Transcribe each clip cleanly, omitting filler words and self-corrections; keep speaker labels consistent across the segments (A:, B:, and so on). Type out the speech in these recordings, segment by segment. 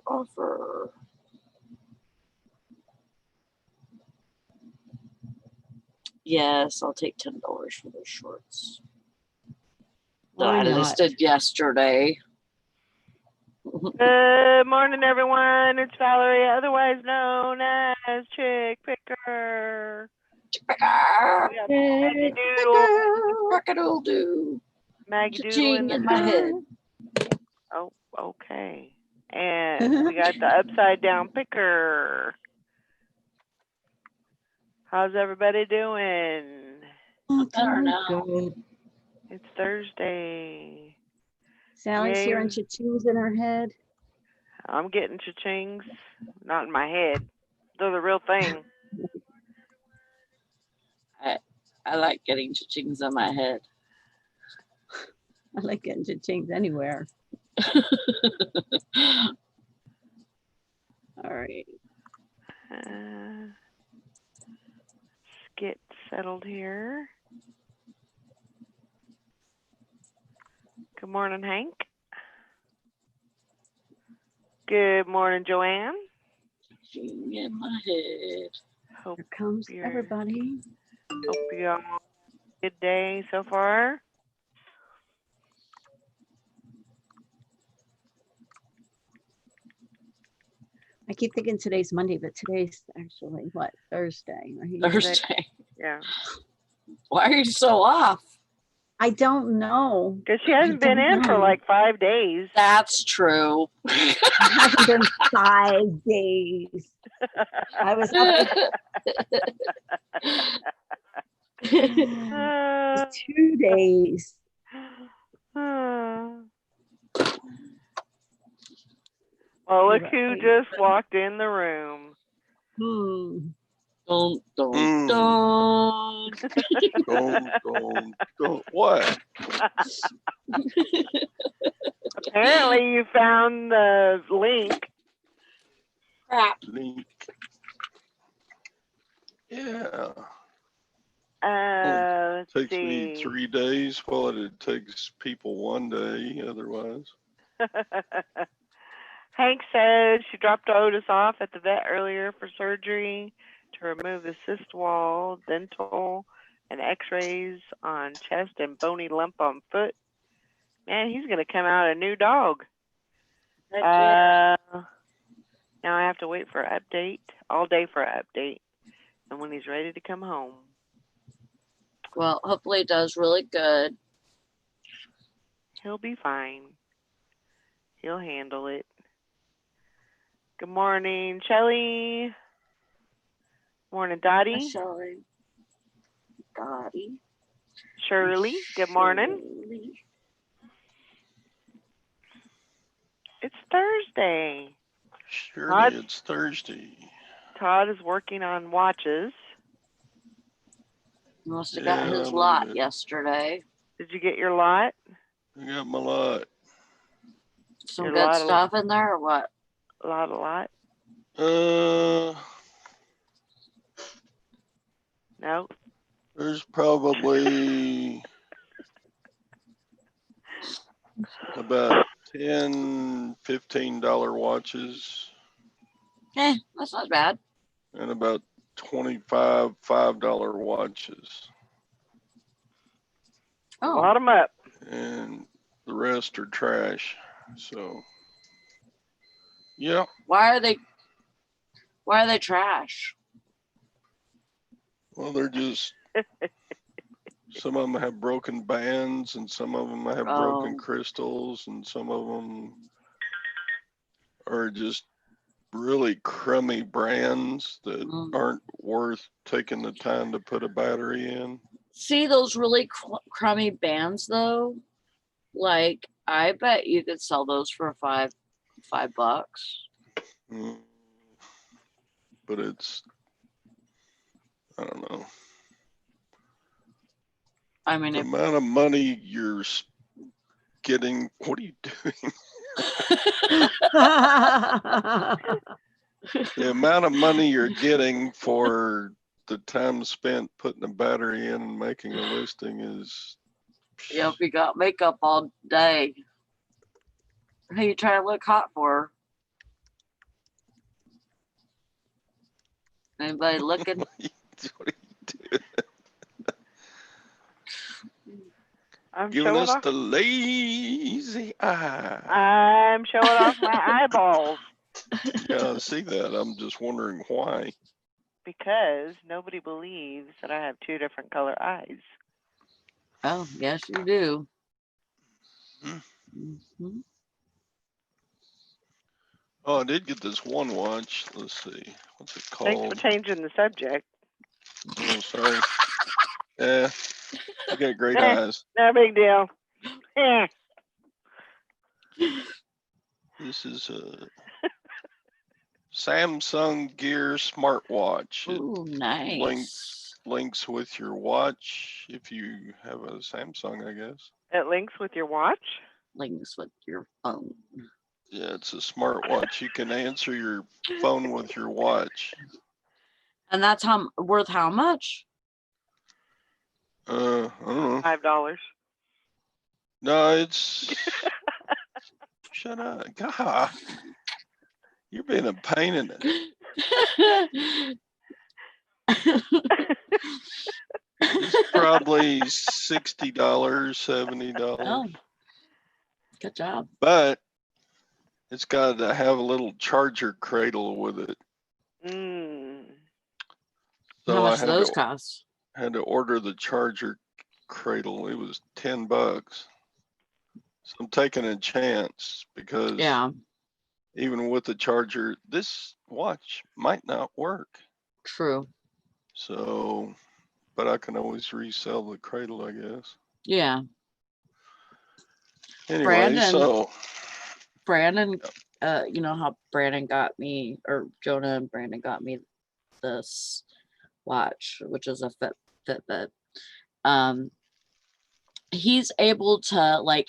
A: offer. Yes, I'll take $10 for those shorts.
B: Why
A: I
B: not?
A: listed yesterday.
C: Good morning, everyone. It's Valerie, otherwise known as Chick Picker. We got Maggie Doodle.
A: Rock-a-doodle-doo.
C: Maggie Doodle
A: Cha-ching in my head.
C: Oh, okay. And we got the upside down picker. How's everybody doing?
A: Better now.
B: Good.
C: It's Thursday.
B: Sally's
C: Yay.
B: hearing cha-chings in her head.
C: I'm getting cha-chings, not in my head. They're the real thing.
A: I like getting cha-chings in my head.
B: I like getting cha-chings anywhere. All right.
C: Let's get settled here. Good morning, Hank. Good morning, Joanne.
A: Cha-ching in my head.
C: Hope
B: Here comes
C: you're-
B: everybody.
C: you all have a good day so far.
B: I keep thinking today's Monday, but today's actually what? Thursday, right?
A: Thursday.
C: Yeah.
A: Why are you so off?
B: I don't know.
C: Because she hasn't been in for like 5 days.
A: That's true.
B: It hasn't been 5 days. I was up
C: Uh,
B: 2 days.
C: well, look
B: Right.
C: who just walked in the room.
A: Dun, dun, dun.
D: Don't. What?
C: Apparently, you found the link.
A: Crap.
D: Link. Yeah.
C: Let's
D: Takes
C: see.
D: me 3 days while it takes people 1 day otherwise.
C: Hank says she dropped Otis off at the vet earlier for surgery to remove the cyst wall, dental, and x-rays on chest and bony lump on foot. Man, he's going to come out a new dog.
A: Heck yeah.
C: Now I have to wait for an update, all day for an update, and when he's ready to come home.
A: Well, hopefully it does really good.
C: He'll be fine. He'll handle it. Good morning, Shelly. Morning, Dottie.
A: Shirley. Dottie.
C: Shirley, good morning.
A: Shirley.
C: It's Thursday.
D: Surely
C: Todd?
D: it's Thursday.
C: Todd is working on watches.
A: He must have got
D: Yeah,
A: his
D: look
A: lot
D: at it.
A: yesterday.
C: Did you get your lot?
D: I got my lot.
A: Some
C: Your
A: good
C: lot of-
A: stuff in there or what?
C: A lot. No?
D: There's probably about $10-15 watches
A: That's not bad.
D: and about 25 $5 watches,
A: Oh,
C: Lot them up.
D: and the rest are trash. So, yeah,
A: why are they trash?
D: well, they're just some of them have broken bands, and some of them have broken
A: Oh.
D: crystals, and some of them are just really crummy brands that
A: Mm.
D: aren't worth taking the time to put a battery in.
A: See those really crummy bands though? Like, I bet you could sell those for $5.
D: Mm. But it's, I don't know.
A: I mean,
D: The
A: if,
D: amount of money you're getting, what are you doing? The amount of money you're getting for the time spent putting a battery in and making a listing is,
A: if you got makeup all day, who you trying to look hot for? Anybody looking?
D: What are you doing?
C: I'm
D: Giving
C: showing
D: us
C: off.
D: the lazy eye.
C: I'm showing off my eyeballs
D: Yeah, I see that. I'm just wondering why.
C: because nobody believes that I have two different color eyes.
A: Oh, yes, you do.
D: Hmm.
A: Mhm.
D: Oh, I did get this one watch. Let's see. What's it
C: Thanks for
D: called?
C: changing the subject.
D: Oh, sorry. Yeah, you got great
C: Eh.
D: eyes.
C: No big deal. Eh.
D: This is a Samsung Gear smartwatch. It
A: Ooh, nice.
D: links with your watch if you have a Samsung, I guess.
C: It links with your watch.
A: Links with your phone.
D: Yeah, it's a smartwatch. You can answer your phone with your watch.
A: And that's worth how much?
D: I don't know.
C: $5.
D: No, it's shut up. God, you're being a pain in it. It's probably $60, $70.
A: Oh, good job.
D: But it's got to have a little charger cradle with it.
C: Mm.
A: How
D: So I
A: much do those cost?
D: had to order the charger cradle. It was $10. So I'm taking a chance because
A: Yeah,
D: even with the charger, this watch might not work.
A: true.
D: So, but I can always resell the cradle, I guess.
A: Yeah.
D: Anyway,
A: Brandon, you know how Brandon got me, or Jonah and Brandon got me this watch, which is a Fitbit. He's able to, like,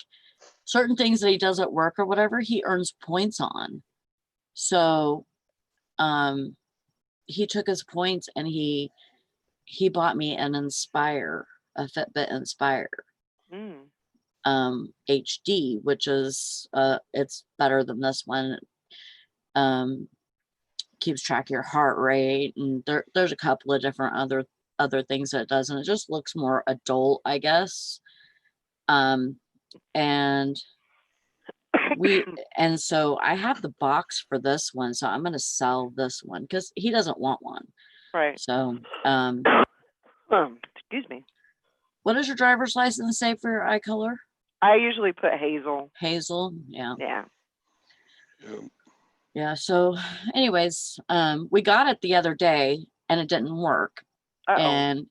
A: certain things that he does at work or whatever, he earns points on. So, he took his points and he bought me an Inspire, a Fitbit Inspire.
C: Mm.
A: HD, which is it's better than this one. Keeps track of your heart rate, and there's a couple of different other things that it does, and it just looks more adult, I guess. And so I have the box for this one, so I'm gonna sell this one because he doesn't want one.
C: Right.
A: So
C: Excuse me.
A: what does your driver's license say for your eye color?
C: I usually put hazel.
A: Hazel. Yeah.
C: Yeah.
A: Yeah. So anyways, we got it the other day and it didn't work.
C: Uh-oh.
A: And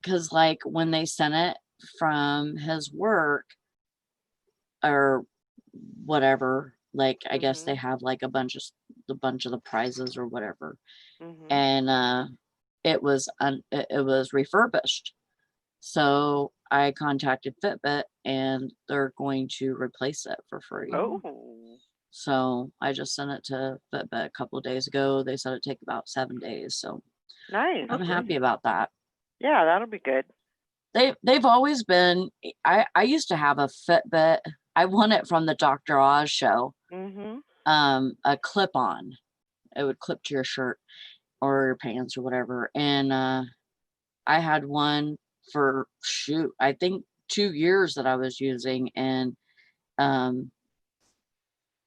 A: because, like, when they sent it from his work or whatever, like, I guess they have like a bunch of the prizes or whatever. And it was refurbished. So I contacted Fitbit and they're going to replace it for free.
C: Oh.
A: So I just sent it to Fitbit a couple of days ago. They said it'd take about 7 days. So
C: Nice.
A: I'm happy about that.
C: Yeah, that'll be good.
A: They've always been. I used to have a Fitbit. I won it from the Dr. Oz show. A clip-on. It would clip to your shirt or your pants or whatever. And I had one for I think 2 years that I was using, and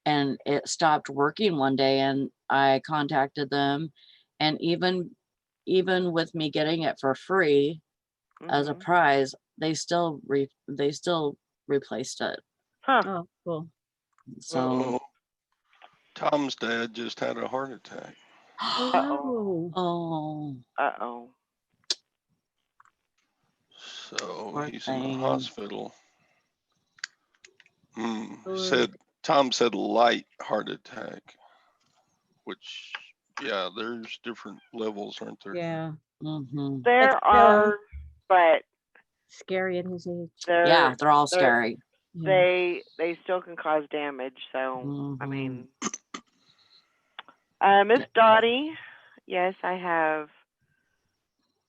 A: it stopped working one day, and I contacted them, and even with me getting it for free as a prize, they still replaced it.
C: Huh.
B: Oh, cool.
A: So
D: Tom's dad just had a heart attack.
C: Uh-oh.
A: Oh,
C: Uh-oh.
D: So
A: poor
D: he's in the
A: thing.
D: hospital. Tom said light heart attack, which, yeah, there's different levels, aren't there?
B: Yeah.
A: Mm-hmm.
C: There are, but
B: Scary at his age.
A: Yeah, they're all scary.
C: They still can cause damage. So I mean, Miss Dottie, yes, I have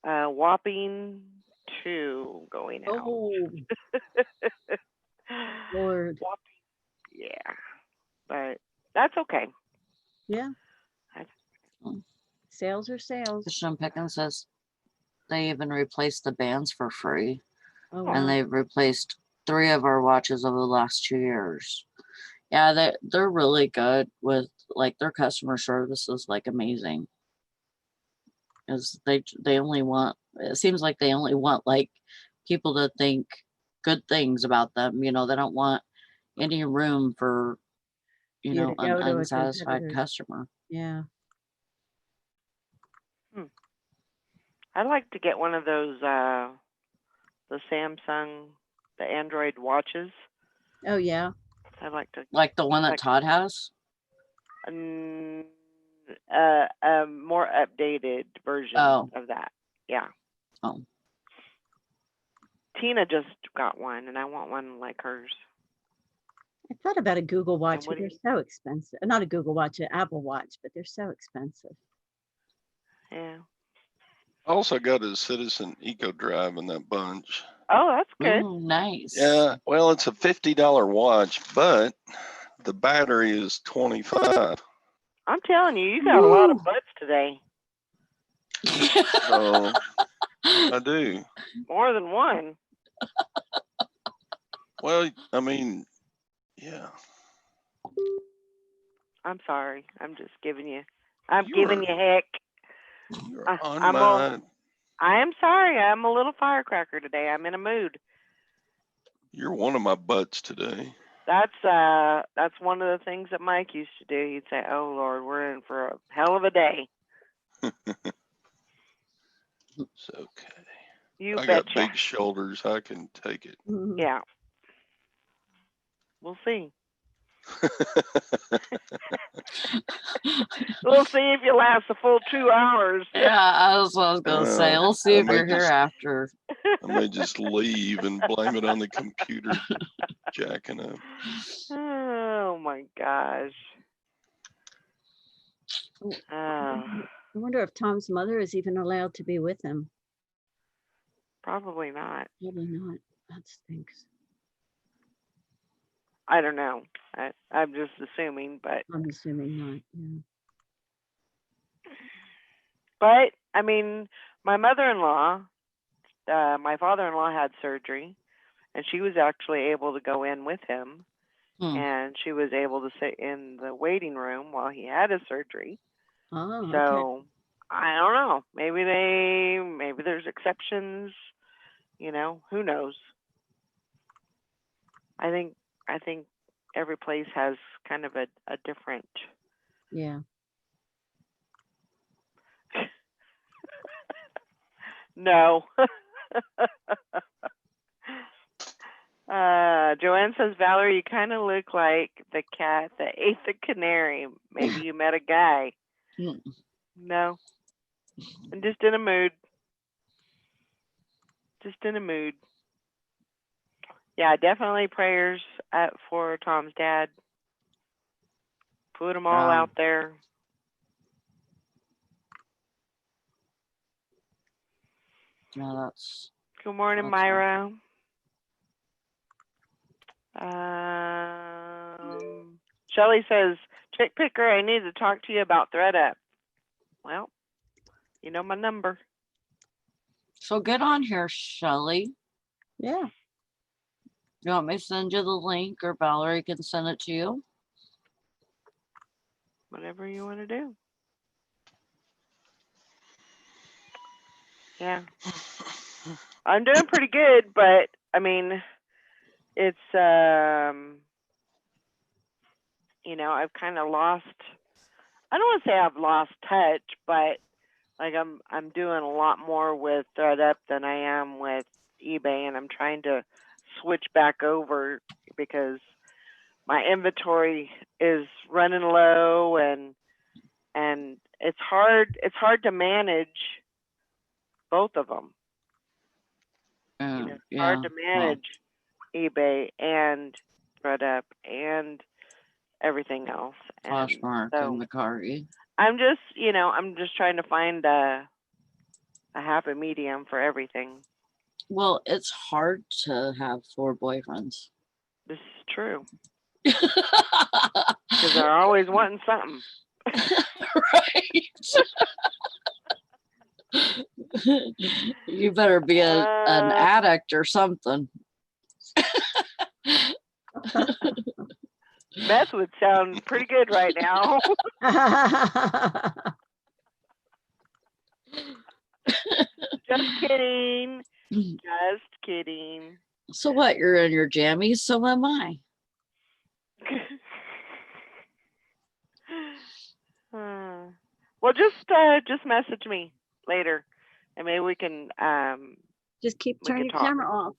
C: a whopping 2 going out.
B: Oh, Lord.
C: Yeah, but that's okay.
B: Yeah. Sales are sales.
A: Christian Pickens says they even replaced the bands for free,
B: Oh,
A: and
B: wow.
A: they've replaced 3 of our watches over the last 2 years. Yeah, they're really good with like their customer service is like amazing. Because they only want, it seems like they only want like people to think good things about them. You know, they don't want any room for, you
B: You
A: know,
B: to
A: an
B: go to a
A: unsatisfied
B: competitor's.
A: customer.
B: Yeah.
C: I'd like to get one of those the Samsung, the Android watches.
B: Oh, yeah.
C: I'd like to
A: Like the one that
C: Like-
A: Todd has.
C: a more updated version
A: Oh.
C: of that. Yeah.
A: Oh.
C: Tina just got one, and I want one like hers.
B: I thought about a Google Watch,
C: what
B: but
C: do
B: they're so expensive. Not a Google Watch, an Apple Watch, but they're so expensive.
C: Yeah.
D: I also got a Citizen Eco Drive in that bunch.
C: Oh, that's good.
A: Ooh, nice.
D: Yeah, well, it's a $50 watch, but the battery is 25.
C: I'm telling you, you got a lot of
B: Woo.
C: butts today.
D: So I do.
C: More than one.
D: Well, I mean, yeah.
C: I'm sorry. I'm just giving you. I'm
D: You
C: giving
D: are-
C: you heck.
D: You're on
C: I'm
D: my.
C: I am sorry. I'm a little firecracker today. I'm in a mood.
D: You're one of my butts today.
C: That's one of the things that Mike used to do. He'd say, "Oh Lord, we're in for a hell of a day."
D: It's okay.
C: You
D: I got
C: betcha.
D: big shoulders. I can take it.
B: Mhm.
C: Yeah. We'll see. We'll see if you last a full 2 hours.
A: Yeah, I was gonna say.
D: Uh,
A: We'll see
D: I
A: if
D: may
A: you're here
D: just-
A: after.
D: I may just leave and blame it on the computer jacking up.
C: Oh my gosh.
B: Oh,
C: Uh,
B: I wonder if Tom's mother is even allowed to be with him.
C: probably not.
B: Probably not. That stinks.
C: I don't know. I'm just assuming, but
B: I'm assuming not. Yeah.
C: I mean, my mother-in-law, my father-in-law had surgery, and she was actually able to go in with him, and she was able to sit in the waiting room while he had his surgery.
B: Oh, okay.
C: So I don't know. Maybe there's exceptions. You know, who knows? I think every place has kind of a different.
B: Yeah.
C: No. Joanne says, Valerie, you kind of look like the cat that ate the canary. Maybe you met a guy.
A: Mm.
C: No. I'm just in a mood. Just in a mood. Yeah, definitely prayers for Tom's dad. Put them all out there.
A: Yeah, that's.
C: Good morning,
A: That's
C: Myra. Shelly says, Chick Picker, I need to talk to you about ThreadUp. Well, you know my number.
A: So get on here, Shelly.
B: Yeah.
A: You want me to send you the link, or Valerie can send it to you?
C: Whatever you want to do. Yeah. I'm doing pretty good, but I mean, it's you know, I've kind of lost, I don't want to say I've lost touch, but like I'm doing a lot more with ThreadUp than I am with eBay, and I'm trying to switch back over because my inventory is running low, and it's hard to manage both of them. It's
A: Yeah.
C: hard to manage eBay and ThreadUp and everything else. And
A: Poshmark
C: so
A: and Macari.
C: I'm just trying to find a happy medium for everything.
A: Well, it's hard to have 4 boyfriends.
C: This is true because they're always wanting something.
A: Right. You better be an addict or something.
C: Meth would sound pretty good right now. Just kidding. Just kidding.
A: So what? You're in your jammies, so am I.
C: Well, just message me later, and maybe we can
B: Just keep
C: We
B: turning
C: can
B: your
C: talk.
B: camera off.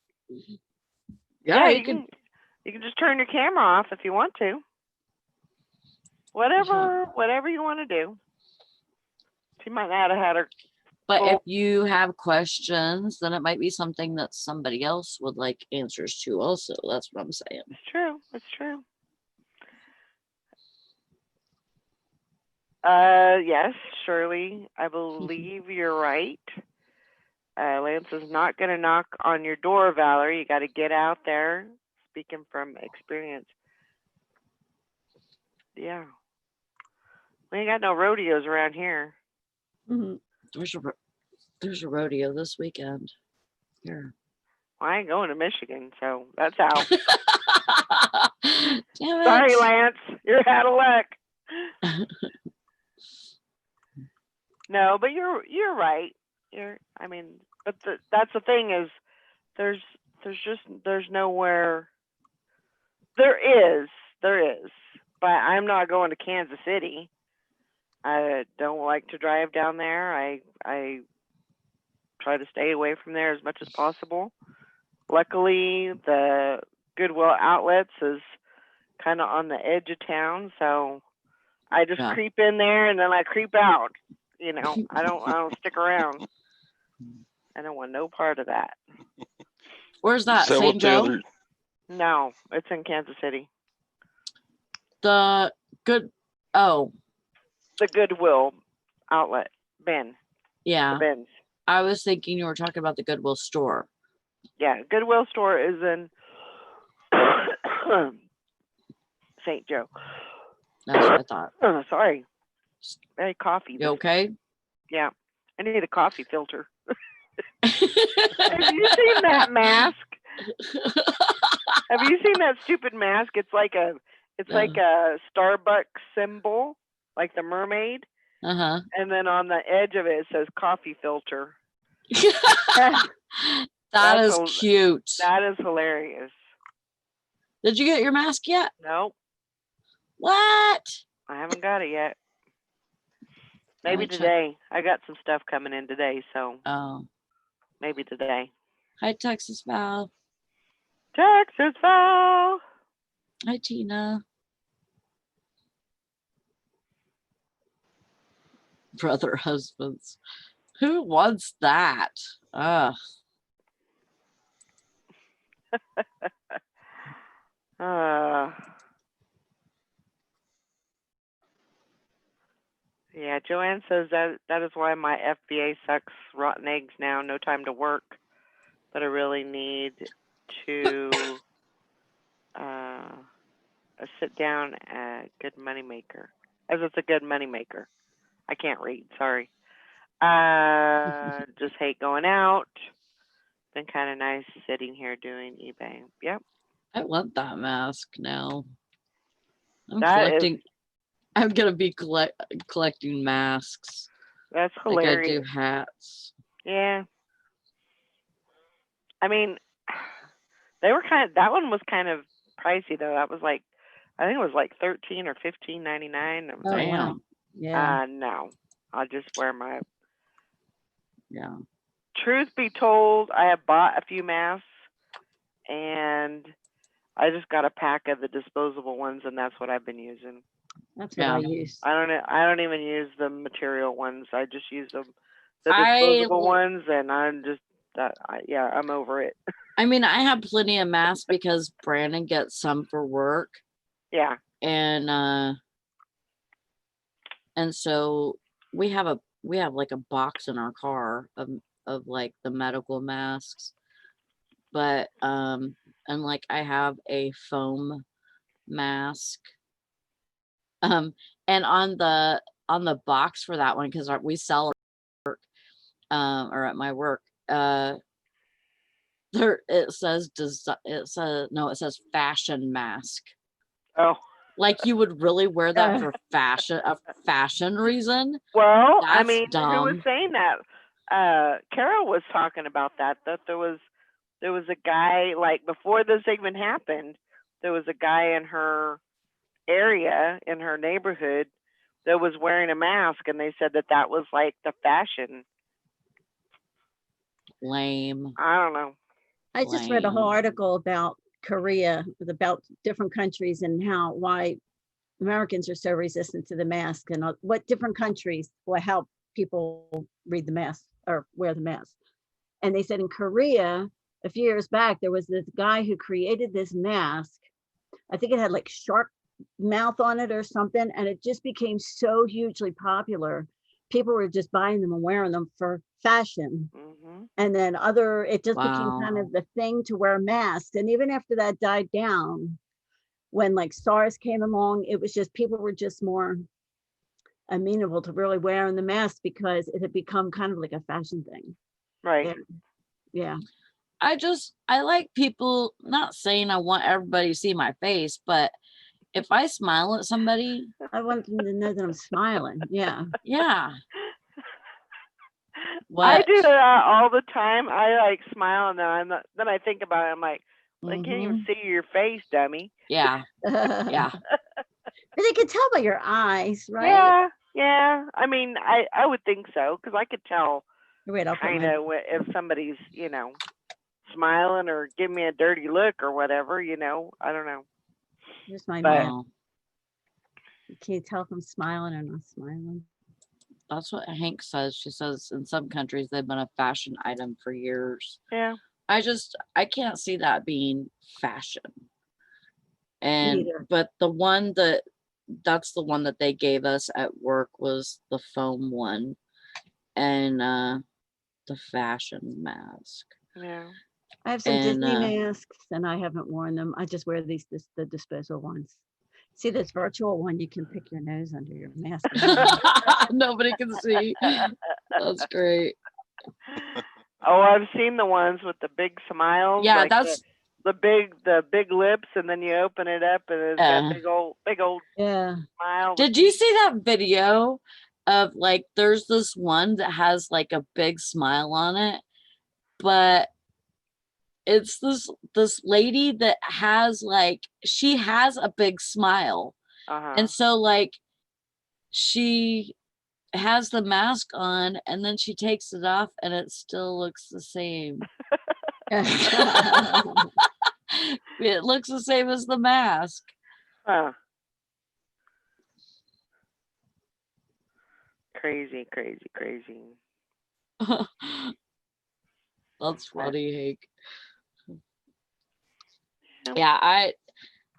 A: Yeah,
C: you can just turn your camera off if you want to. Whatever you want to do. She might not have had her.
A: But
C: Well-
A: if you have questions, then it might be something that somebody else would like answers to also. That's what I'm saying.
C: It's true. It's true. Yes, Shirley, I believe you're right. Lance is not going to knock on your door, Valerie. You got to get out there. Speaking from experience. Yeah. We ain't got no rodeos around here.
B: Mhm.
A: There's a rodeo this weekend. Here.
C: Well, I ain't going to Michigan, so that's out.
A: Damn it.
C: Sorry, Lance. You're out of luck. No, but you're right. But that's the thing is, there's nowhere. There is, but I'm not going to Kansas City. I don't like to drive down there. I try to stay away from there as much as possible. Luckily, the Goodwill Outlets is kind of on the edge of town, so I just
A: Yeah.
C: creep in there and then I creep out. You know, I don't stick around. I don't want no part of that.
A: Where's that?
D: Is that
A: St.
D: what the
A: Joe?
D: other?
C: No, it's in Kansas City.
A: The good. Oh,
C: The Goodwill Outlet, Ben.
A: yeah.
C: The Ben's.
A: I was thinking you were talking about the Goodwill store.
C: Yeah, Goodwill store is in St. Joe.
A: That's what I thought.
C: Oh, sorry. Very coffee.
A: You okay?
C: Yeah. I need a coffee filter. Have you seen that mask? Have you seen that stupid mask? It's like a Starbucks symbol, like the mermaid,
A: Uh-huh.
C: and then on the edge of it says coffee filter.
A: That
C: That's
A: is
C: a-
A: cute.
C: That is hilarious.
A: Did you get your mask yet?
C: Nope,
A: What?
C: I haven't got it yet. Maybe
A: Gotcha.
C: today. I got some stuff coming in today, so
A: Oh.
C: maybe today.
A: Hi, Texas Val.
C: Texas Val.
A: Hi, Tina. Brother husbands. Who wants that? Ugh.
C: Yeah, Joanne says that is why my FBA sucks rotten eggs now. No time to work, but I really need to sit down good moneymaker. As it's a good moneymaker. I can't read. Sorry. Just hate going out. Been kind of nice sitting here doing eBay. Yep.
A: I want that mask now. I'm
C: That is-
A: collecting. I'm gonna be collecting masks.
C: That's
A: Like I
C: hilarious.
A: do hats.
C: Yeah. I mean, that one was kind of pricey though. That was like, I think it was like $13 or $15.99.
A: Oh, wow. Yeah.
C: No, I'll just wear my.
A: Yeah.
C: Truth be told, I have bought a few masks, and I just got a pack of the disposable ones, and that's what I've been using.
B: That's what I
A: Yeah.
B: use.
C: I don't even use the material ones. I just use the
A: I-
C: disposable ones, and I'm just I'm over it.
A: I mean, I have plenty of masks because Brandon gets some for work,
C: Yeah.
A: and so we have like a box in our car of like the medical masks, but and like I have a foam mask, And on the box for that one, because we sell or at my work, there it says it says fashion mask.
C: Oh,
A: Like you would really wear that
B: Uh.
A: for a fashion reason?
C: well, I
A: That's
C: mean, who was
A: dumb.
C: saying that? Carol was talking about that there was a guy, like, before this even happened, there was a guy in her area, in her neighborhood, that was wearing a mask, and they said that was like the fashion.
A: Lame.
C: I don't know.
B: I just read a whole
A: Lame.
B: article about Korea, about different countries and why Americans are so resistant to the mask, and what different countries will help people read the mask or wear the mask. And they said in Korea, a few years back, there was this guy who created this mask. I think it had like shark mouth on it or something, and it just became so hugely popular. People were just buying them and wearing them for fashion.
C: Hmm.
B: And then it just became
A: Wow.
B: kind of the thing to wear masks. And even after that died down, when like SARS came along, it was just people were just more amenable to really wearing the mask because it had become kind of like a fashion thing.
C: Right.
B: Yeah.
A: I like people, not saying I want everybody to see my face, but if I smile at somebody,
B: I want them to know that I'm smiling. Yeah.
A: yeah.
C: I
A: What?
C: do that all the time. I like smile, and then I think about it. I'm like, well, I can't even
A: Mhm.
C: see your face, dummy.
A: Yeah. Yeah.
B: But they can tell by your eyes, right?
C: Yeah, yeah. I mean, I would think so, because I could tell
B: Wait, I'll put
C: kind
B: my
C: of if somebody's, smiling or give me a dirty look or whatever. I don't know.
B: here's my
C: But
B: mask.
A: Wow.
B: Can you tell if I'm smiling or not smiling?
A: That's what Hank says. She says in some countries they've been a fashion item for years.
C: yeah,
A: I can't see that being fashion. And
B: Neither.
A: but that's the one that they gave us at work was the foam one and the fashion mask.
C: yeah.
B: I have some
A: And
B: Disney masks and I haven't worn them. I just wear the disposable ones. See this virtual one, you can pick your nose under your mask.
A: nobody can see. That's great.
C: Oh, I've seen the ones with the big smiles,
A: Yeah,
C: like
A: that's
C: the big lips, and then you open it up, and it's got big old
B: Yeah.
C: smile.
A: Did you see that video of like there's this one that has like a big smile on it, but it's this lady that has like she has a big smile.
C: Uh-huh.
A: And so like she has the mask on and then she takes it off and it still looks the same. It looks the same as the mask.
C: Huh. Crazy, crazy, crazy.
A: That's funny, Hank.
C: Yeah.
A: Yeah,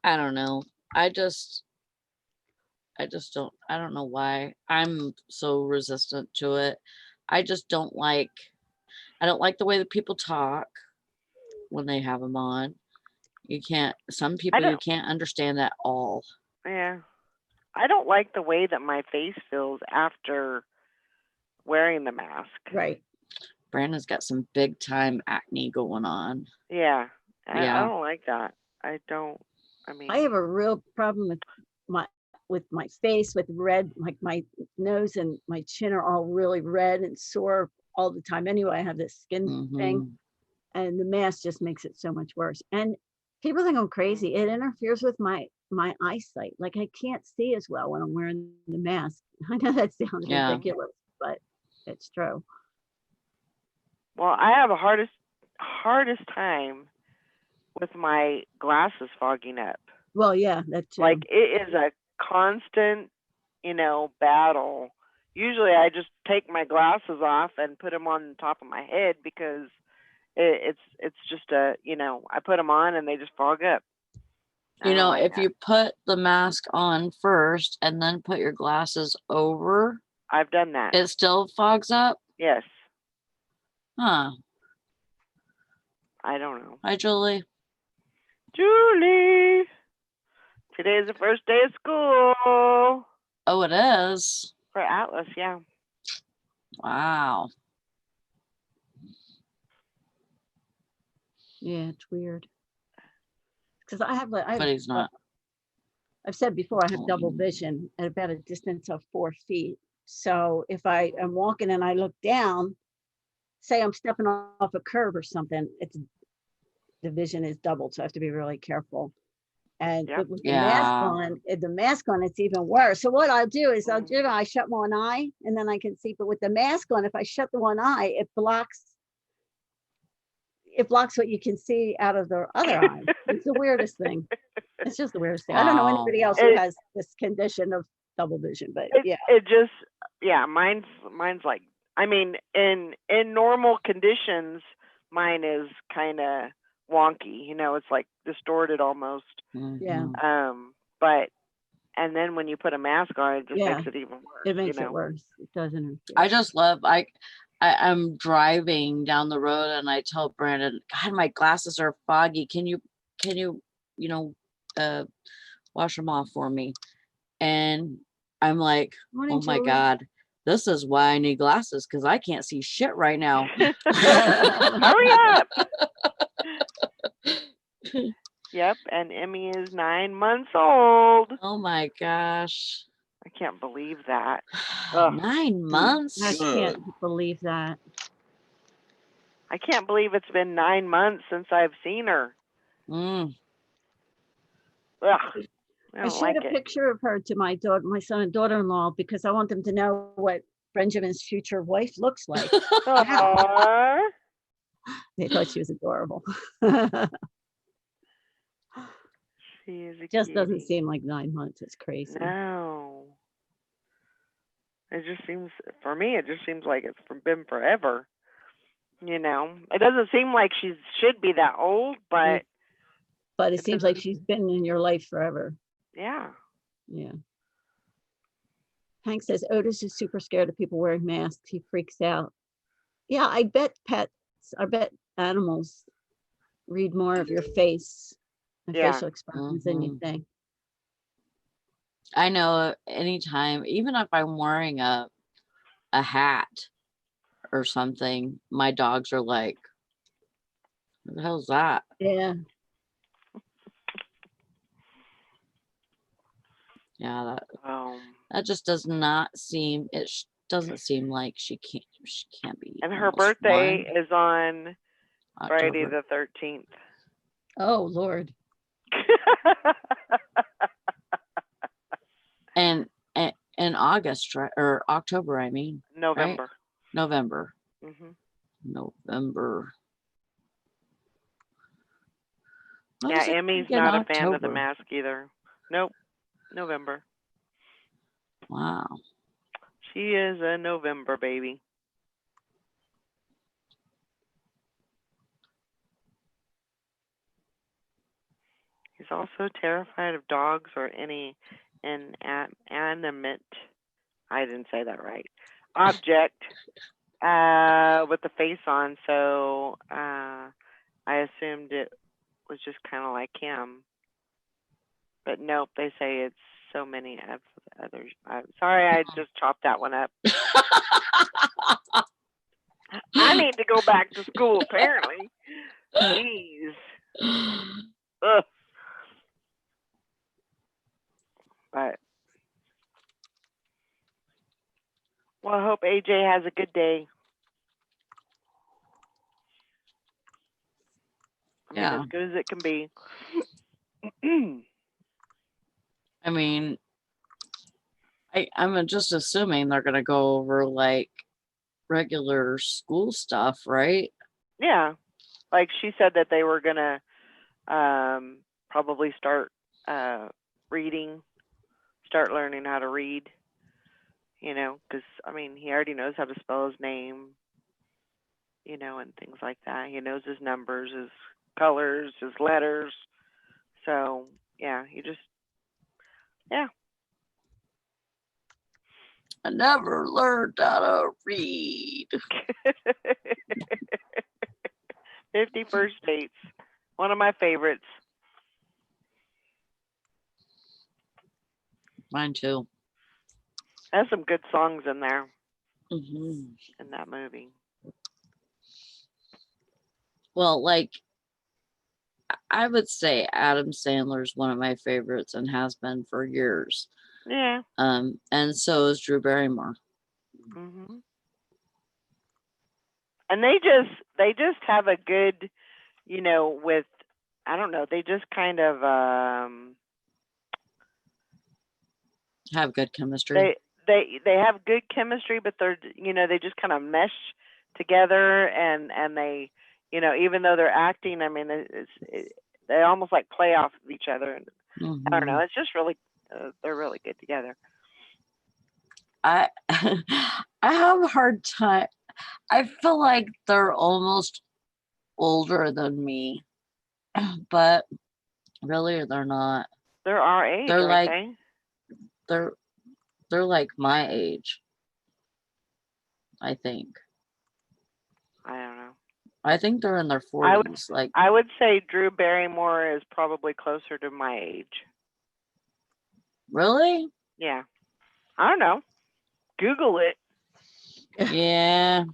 A: I don't know. I just don't, I don't know why I'm so resistant to it. I don't like the way that people talk when they have them on. Some people you can't understand at all.
C: Yeah. I don't like the way that my face feels after wearing the mask.
B: Right.
A: Brandon's got some big time acne going on.
C: Yeah. I
A: Yeah.
C: don't like that. I mean,
B: I have a real problem with my face, with red, like my nose and my chin are all really red and sore all the time. Anyway, I have this skin thing,
A: Mhm.
B: and the mask just makes it so much worse. And people think I'm crazy. It interferes with my eyesight. Like I can't see as well when I'm wearing the mask. I know that sounds
A: Yeah.
B: ridiculous, but it's true.
C: well, I have a hardest time with my glasses fogging up.
B: Well, yeah, that too.
C: Like it is a constant, battle. Usually I just take my glasses off and put them on top of my head because it's just I put them on and they just fog up. I
A: You
C: don't
A: know,
C: like
A: if
C: that.
A: you put the mask on first and then put your glasses over,
C: I've done that.
A: it still fogs up?
C: Yes.
A: Huh.
C: I don't know.
A: Hi, Julie.
C: Julie, today's the first day of school.
A: Oh, it is.
C: for Atlas. Yeah.
A: Wow.
B: Yeah, it's weird. Because I have,
A: But he's not.
B: I've said before, I have double
A: Oh.
B: vision at about a distance of 4 feet. So if I am walking and I look down, say I'm stepping off a curb or something, the vision is doubled, so I have to be really careful. And
C: Yep.
B: but with the mask on, it's even worse. So what I'll do is I shut one eye and then I can see. But with the mask on, if I shut the one eye, it blocks what you can see out of the other eye. It's the weirdest thing. It's just the weirdest thing. I don't know
A: Wow.
B: anybody else who has this condition of double vision, but yeah.
C: It just, yeah, mine's like, I mean, in normal conditions, mine is kind of wonky. You know, it's like distorted almost.
B: Yeah.
A: Mhm.
C: But and then when you put a mask on, it just
B: Yeah.
C: makes it even worse.
B: It makes
C: you
B: it
C: know?
B: worse. It doesn't.
A: I just love I'm driving down the road and I tell Brandon, God, my glasses are foggy. Can you wash them off for me? And I'm like,
B: Morning,
A: oh my
B: Julie.
A: God, this is why I need glasses because I can't see shit right now.
C: Hurry up. Yep, and Emmy is 9 months old.
A: Oh my gosh.
C: I can't believe that. Ugh.
A: 9 months?
B: I
D: Good.
B: can't believe that.
C: I can't believe it's been 9 months since I've seen her.
A: Mm.
C: Ugh. I
B: I
C: don't
B: showed
C: like
B: a
C: it.
B: picture of her to my son and daughter-in-law because I want them to know what Benjamin's future wife looks like.
C: Aw.
B: They thought she was adorable.
C: She is a
B: Just doesn't
C: cutie.
B: seem like 9 months. It's crazy.
C: No. It just seems, for me, it just seems like it's been forever. You know, it doesn't seem like she should be that old, but
B: But it
C: it
B: seems like
C: doesn't-
B: she's been in your life forever.
C: yeah.
B: Yeah. Hank says Otis is super scared of people wearing masks. He freaks out. Yeah, I bet animals read more of your face and
C: Yeah.
B: facial expressions than you
A: Mhm.
B: think.
A: I know anytime, even if I'm wearing a hat or something, my dogs are like, what the hell's that?
B: Yeah.
A: Yeah, that just does not seem, doesn't seem like she can't be.
C: And her
A: almost
C: birthday
A: one.
C: is on Friday
A: October.
C: the 13th.
B: Oh, Lord.
A: And in August, right, or October, I mean.
C: November.
A: Right? November.
C: Mhm.
A: November. Why
C: Yeah,
A: is it
C: Emmy's
A: in
C: not a fan of the
A: October?
C: mask either. Nope. November.
A: Wow.
C: She is a November baby. He's also terrified of dogs or any inanimate, I didn't say that right, object with the face on. So I assumed it was just kind of like him. But nope, they say it's so many others. Sorry, I just chopped that one up. I need to go back to school, apparently. Jeez. Ugh. But, well, I hope AJ has a good day. I mean,
A: Yeah.
C: as good as it can be.
A: I mean, I'm just assuming they're gonna go over like regular school stuff, right?
C: Yeah. Like she said that they were gonna probably start reading, start learning how to read. You know, because I mean, he already knows how to spell his name. You know, and things like that. He knows his numbers, his colors, his letters. So yeah, yeah.
A: I never learned how to read.
C: 50 First Dates, one of my favorites.
A: Mine too.
C: Has some good songs in there
A: Mhm.
C: in that movie.
A: Well, like I would say Adam Sandler's one of my favorites and has been for years.
C: Yeah.
A: And so is Drew Barrymore.
C: Mhm. And they just have a good, with, I don't know, they just kind of
A: Have good chemistry.
C: they have good chemistry, but they're, they just kind of mesh together, and they, even though they're acting, I mean, they almost like play off of each other, and I don't know,
A: Mhm.
C: it's just really they're really good together.
A: I I have a hard time. I feel like they're almost older than me, but really they're not.
C: They're our age,
A: They're
C: aren't
A: like
C: they?
A: they're they're like my age, I think.
C: I don't know.
A: I think they're in their
C: I would
A: 40s. Like,
C: I would say Drew Barrymore is probably closer to my age.
A: really?
C: Yeah. I don't know. Google it.
A: Yeah.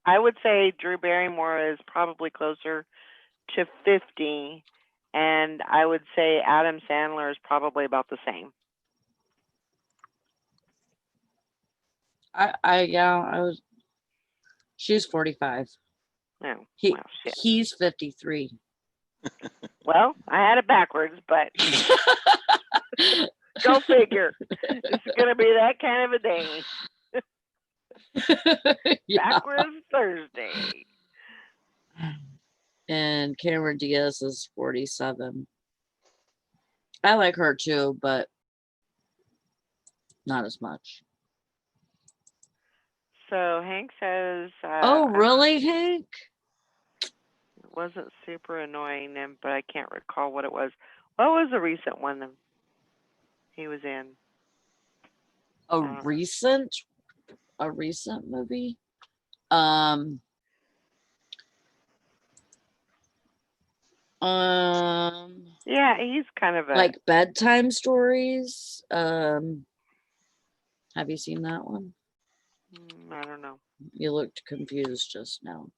C: I would say Drew Barrymore is probably closer to 50, and I would say Adam Sandler is probably about the same.
A: I was she's 45.
C: No.
A: He
C: Well, shit.
A: he's 53.
C: Well, I had it backwards, but go figure. It's going to be that kind of a day.
A: Yeah.
C: Backwards Thursday.
A: And Cameron Diaz is 47. I like her too, but not as much.
C: So Hank says,
A: Oh, really, Hank?
C: it wasn't super annoying, but I can't recall what it was. What was the recent one that he was in?
A: A
C: Uh,
A: recent movie? Um,
C: Yeah, he's kind of a.
A: like bedtime stories. Have you seen that one?
C: I don't know.
A: You looked confused just now.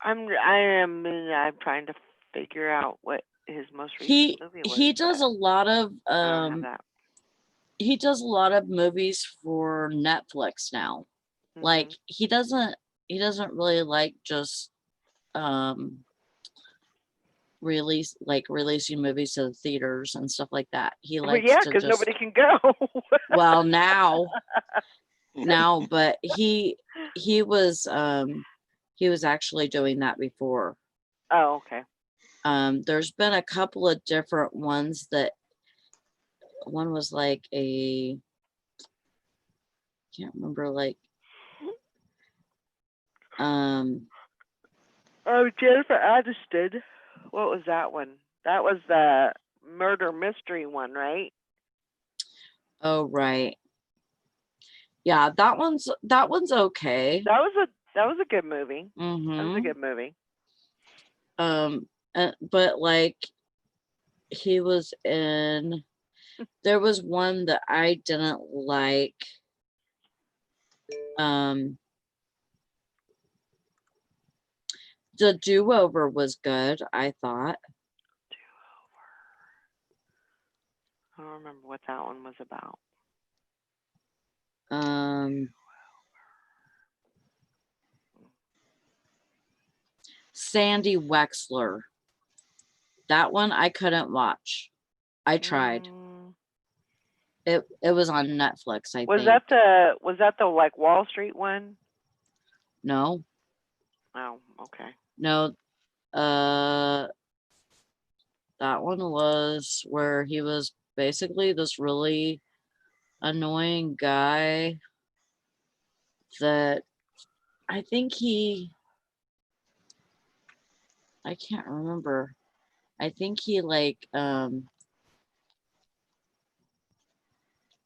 C: I'm trying to figure out what his most recent
A: He
C: movie was.
A: he does
C: but
A: a lot of
C: I don't have that.
A: he does a lot of movies for Netflix now. Like
C: Mhm.
A: he doesn't really like just releasing movies to the theaters and stuff like that. He
C: Well,
A: likes
C: yeah,
A: to
C: because nobody
A: just
C: can go.
A: well now, but he was actually doing that before.
C: Oh, okay.
A: There's been a couple of different ones that one was like can't remember, like
C: Oh, Jennifer Aniston. What was that one? That was the murder mystery one, right?
A: oh right. Yeah, that one's okay.
C: That was a good movie. That was a
A: Mm-hmm.
C: good movie.
A: But like he was in there was one that I didn't like. The Do-Over was good, I thought.
C: I don't remember what that one was about.
A: Sandy Wexler. That one I couldn't watch. I tried. It was on Netflix, I
C: Was
A: think.
C: that the like Wall Street one?
A: No.
C: Oh, okay.
A: No. That one was where he was basically this really annoying guy that I think I can't remember. I think he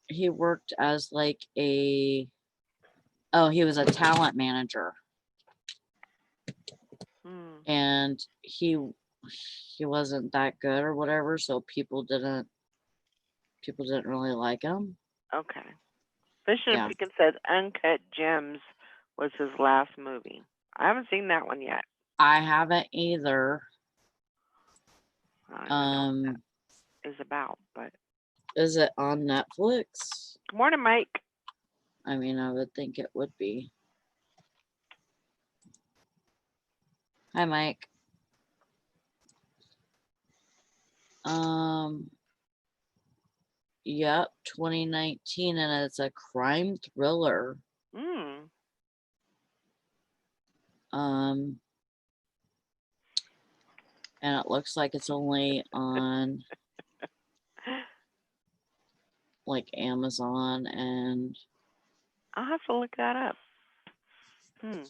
A: he worked as like he was a talent manager, and he wasn't that good or whatever, so people didn't People didn't really like him.
C: Okay. Fishing
A: Yeah.
C: and Pekin says Uncut Gems was his last movie. I haven't seen that one yet.
A: I haven't either.
C: I don't even know what that is about, but
A: Is it on Netflix?
C: good morning, Mike.
A: I mean, I would think it would be. Hi, Mike. Yep, 2019, and it's a crime thriller.
C: Mm.
A: And it looks like it's only on like Amazon and
C: I'll have to look that up. Hmm.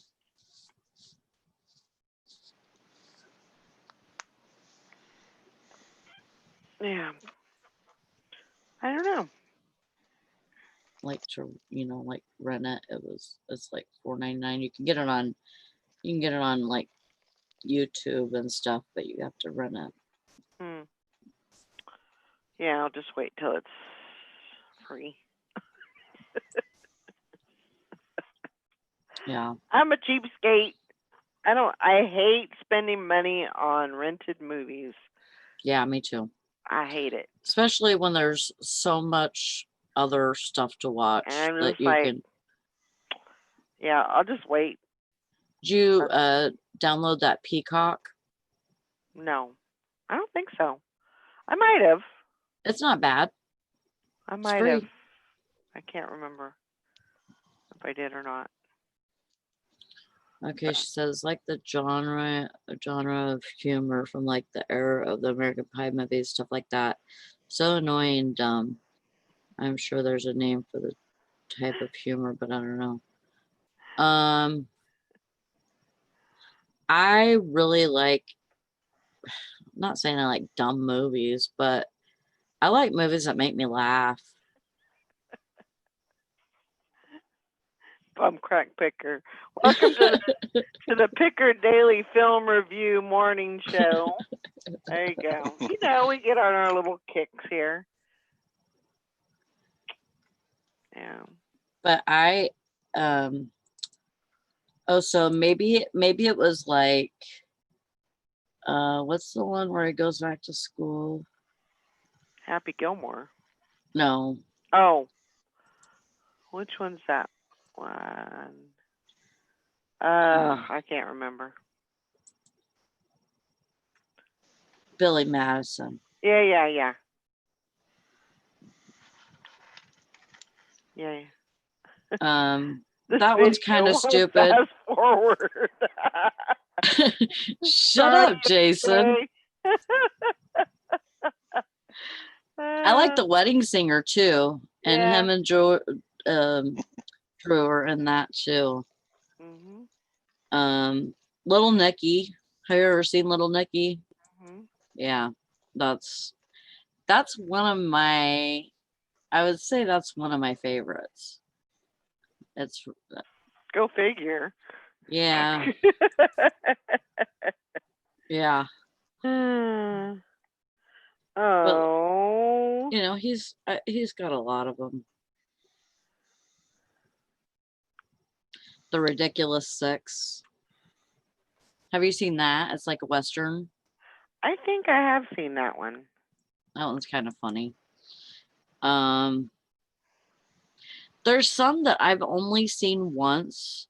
C: Yeah. I don't know.
A: like to, like rent it. It's like $4.99. You can get it on like YouTube and stuff, but you have to rent it.
C: Hmm. Yeah, I'll just wait till it's free.
A: Yeah.
C: I'm a cheapskate. I hate spending money on rented movies.
A: Yeah, me too.
C: I hate it.
A: Especially when there's so much other stuff to watch
C: And I'm
A: that
C: just
A: you
C: like,
A: can.
C: yeah, I'll just wait.
A: Did you download that Peacock?
C: No, I don't think so. I might have.
A: It's not bad.
C: I
A: It's
C: might have.
A: free.
C: I can't remember if I did or not.
A: Okay, she says like the genre of humor from like the era of the American Pie movies, stuff like that. So annoying and dumb. I'm sure there's a name for the type of humor, but I don't know. I really like, not saying I like dumb movies, but I like movies that make me laugh.
C: Bum crack picker. Welcome to the Picker Daily Film Review Morning Show. There you go. We get on our little kicks here. Yeah.
A: But so maybe it was like, what's the one where he goes back to school?
C: Happy Gilmore.
A: No.
C: Oh. Which one's that one? I can't remember.
A: Billy Madison.
C: Yeah.
A: That one's kind of stupid.
C: Fast forward.
A: Shut up, Jason. I like The Wedding Singer too, and
C: Yeah.
A: him and Drew are in that too.
C: Mm-hmm.
A: Little Nicky. Have you ever seen Little Nicky?
C: Mm-hmm.
A: Yeah, that's one of my. I would say that's one of my favorites. It's
C: Go figure.
A: yeah. Yeah.
C: Oh.
A: But, he's got a lot of them. The Ridiculous Six. Have you seen that? It's like a Western.
C: I think I have seen that one.
A: That one's kind of funny. There's some that I've only seen once.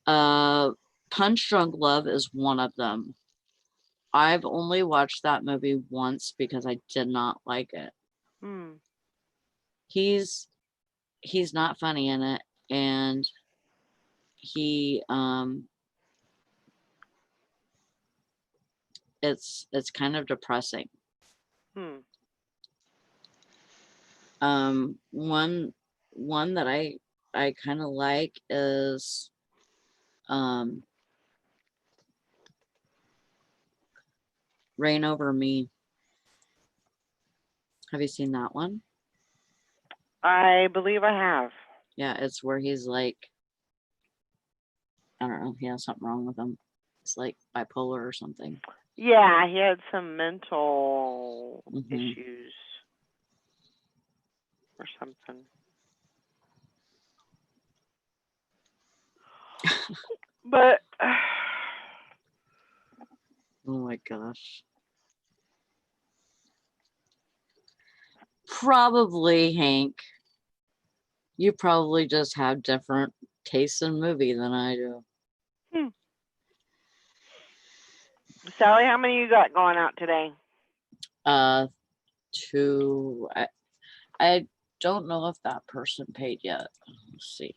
A: Punch Drunk Love is one of them. I've only watched that movie once because I did not like it. He's not funny in it, and he it's kind of depressing. One that I kind of like is Reign Over Me. Have you seen that one?
C: I believe I have.
A: Yeah, it's where he's like, I don't know, he has something wrong with him. It's like bipolar or something.
C: Yeah, he had some mental
A: Mhm.
C: issues. or something. But
A: Oh my gosh. Probably, Hank. You probably just have different tastes in movie than I do.
C: Sally, how many you got going out today?
A: To I don't know if that person paid yet. Let's see.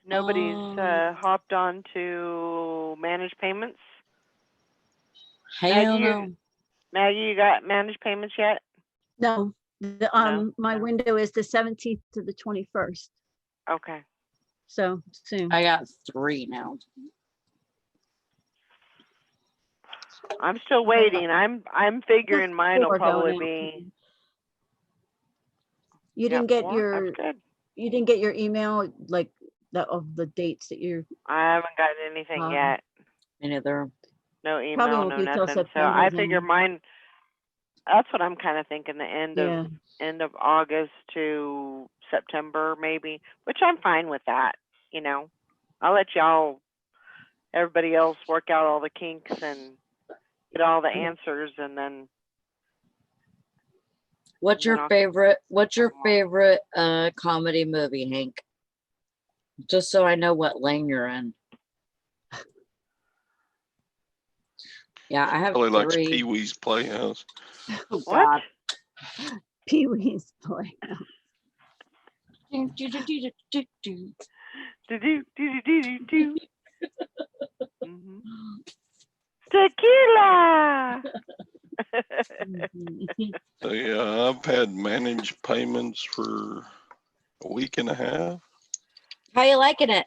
C: Nobody's
A: Um,
C: hopped on to manage payments.
A: Hell
C: Maggie,
A: no.
C: Maggie, you got managed payments yet?
B: No, my
C: No.
B: window is the 17th to the 21st,
C: Okay.
B: so soon.
A: I got 3 now.
C: I'm still waiting. I'm figuring mine will
B: 4 going
C: probably
B: out.
C: be.
B: You
C: Yeah,
B: didn't get
C: 4?
B: your,
C: That's good.
B: you didn't get your email, like, of the dates that you're,
C: I haven't gotten anything yet.
A: Me neither.
C: No
B: probably
C: email,
B: won't
C: no
B: be till
C: nothing. So
B: September
C: I figure
B: then.
C: mine. That's what I'm kind of thinking. The
B: Yeah,
C: end of August to September maybe, which I'm fine with that. You know, I'll let everybody else work out all the kinks and get all the
B: Yeah.
C: answers, and then
A: What's
C: And then
A: your
C: I'll-
A: favorite comedy movie, Hank? Just so I know what lane you're in. Yeah, I have
D: Probably likes
A: 3.
D: Pee-wee's Playhouse.
A: Oh,
C: what?
A: God.
B: Pee-wee's Playhouse.
A: Do, do, do, do, do, do.
C: Do. Mhm. Tequila.
B: Mhm.
D: So yeah, I've had managed payments for a week and a half.
A: How you liking it?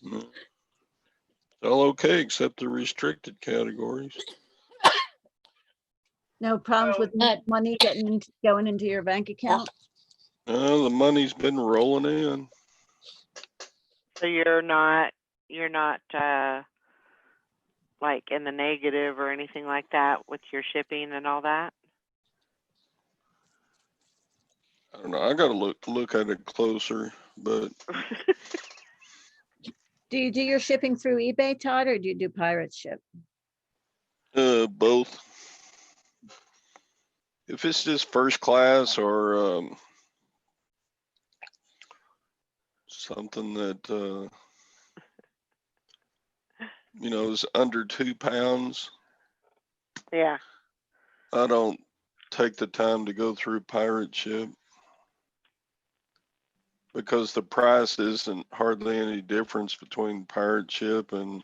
D: Mm. It's all okay except the restricted categories.
B: No problems with money going into your bank account?
D: The money's been rolling in.
C: So you're not like in the negative or anything like that with your shipping and all that?
D: I don't know. I gotta look at it closer, but
B: Do you do your shipping through eBay, Todd, or do you do pirate ship?
D: both. If it's just first class or something that is under 2 pounds,
C: Yeah.
D: I don't take the time to go through pirate ship because the price isn't hardly any difference between pirate ship and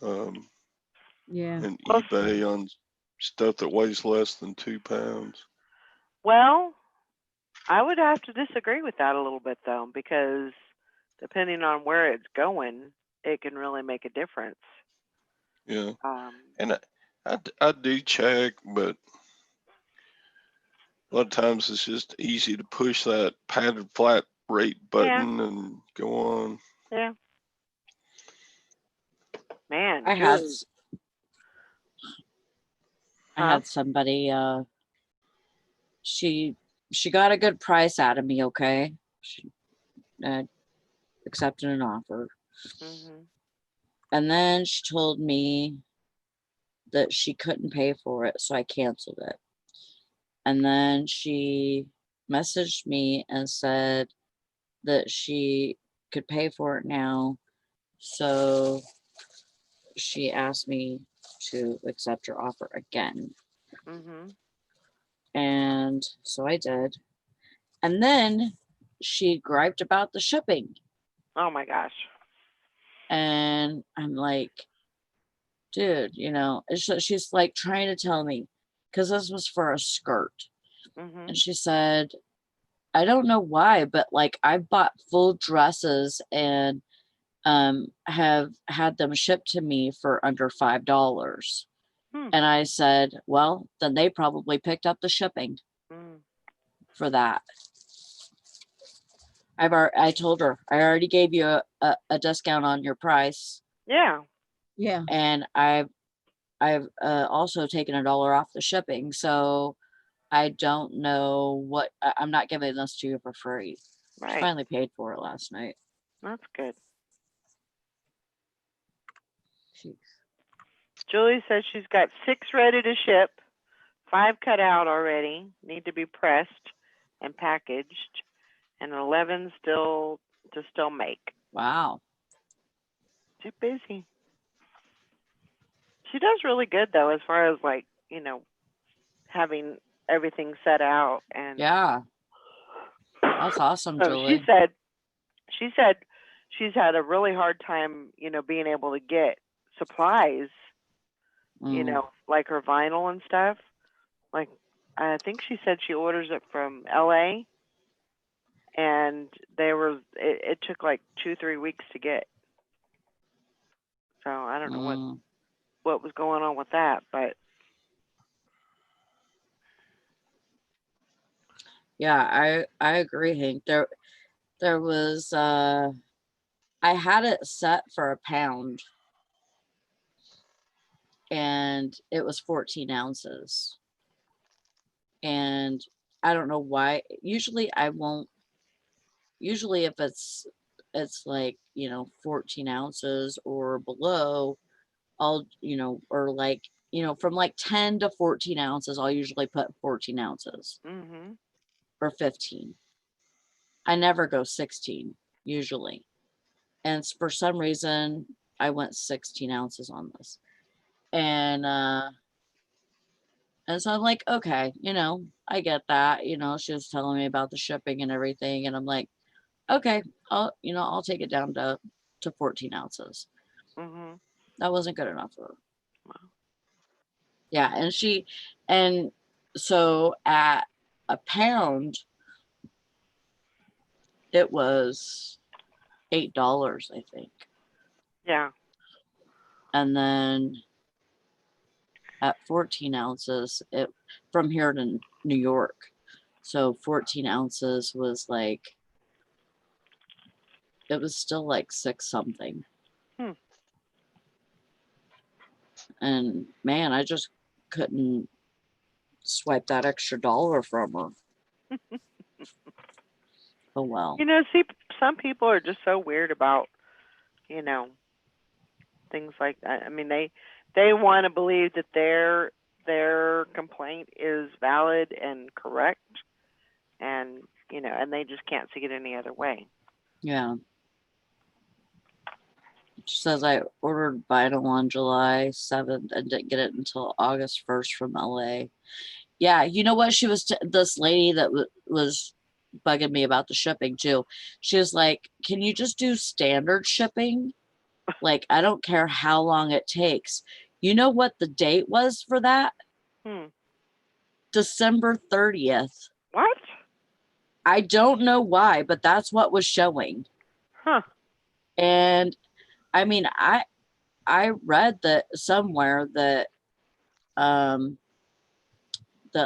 B: Yeah.
D: eBay on stuff that weighs less than 2 pounds.
C: Well, I would have to disagree with that a little bit though, because depending on where it's going, it can really make a difference.
D: Yeah, and I do check, but a lot of times it's just easy to push that padded flat rate button and go on.
C: Yeah. Man,
A: I had somebody she got a good price out of me, okay? She accepted an offer.
C: Mhm.
A: And then she told me that she couldn't pay for it, so I canceled it. And then she messaged me and said that she could pay for it now. So she asked me to accept her offer again.
C: Mhm.
A: And so I did. And then she griped about the shipping.
C: Oh my gosh.
A: And I'm like, dude, she's like trying to tell me, because this was for a skirt.
C: Mhm.
A: And she said, I don't know why, but like I bought full dresses and have had them shipped to me for under $5. And I said, well, then they probably picked up the shipping for that. I told her I already gave you a discount on your price.
C: Yeah.
B: Yeah.
A: And I I've also taken $1 off the shipping, so I don't know what I'm not giving this to you for free. I
C: Right.
A: finally paid for it last night.
C: That's good.
A: Jeez.
C: Julie says she's got 6 ready to ship, 5 cut out already, need to be pressed and packaged, and 11 still to make.
A: Wow.
C: Too busy. She does really good though, as far as like, having everything set out. And
A: Yeah, that's awesome,
C: she
A: Julie.
C: said she's had a really hard time, being able to get supplies, like her vinyl and stuff. Like, I think she said she orders it from LA, and it took like 2-3 weeks to get. So I don't know what was going on with that, but
A: yeah, I agree, Hank. There was I had it set for £1 and it was 14 ounces. And I don't know why. Usually if it's like, 14 ounces or below, I'll, or like, from like 10 to 14 ounces, I'll usually put 14 ounces or 15. I never go 16 usually. And for some reason, I went 16 ounces on this. And so I'm like, okay, I get that. She was telling me about the shipping and everything. And I'm like, okay, I'll take it down to 14 ounces. That wasn't good enough for her.
C: Wow.
A: Yeah. And so at £1, it was $8, I think.
C: Yeah.
A: And then at 14 ounces, it from here to New York. So 14 ounces was like, it was still like 6 something. And man, I just couldn't swipe that extra $1 from her. Oh well.
C: See, some people are just so weird about, things like that. I mean, they want to believe that their complaint is valid and correct, and and they just can't see it any other way.
A: Yeah. She says I ordered vinyl on July 7th and didn't get it until August 1st from LA. Yeah, you know what? She was this lady that was bugging me about the shipping too. She was like, "Can you just do standard shipping? Like, I don't care how long it takes." You know what the date was for that? December 30th.
C: What?
A: I don't know why, but that's what was showing.
C: Huh.
A: And I mean, I read that somewhere that that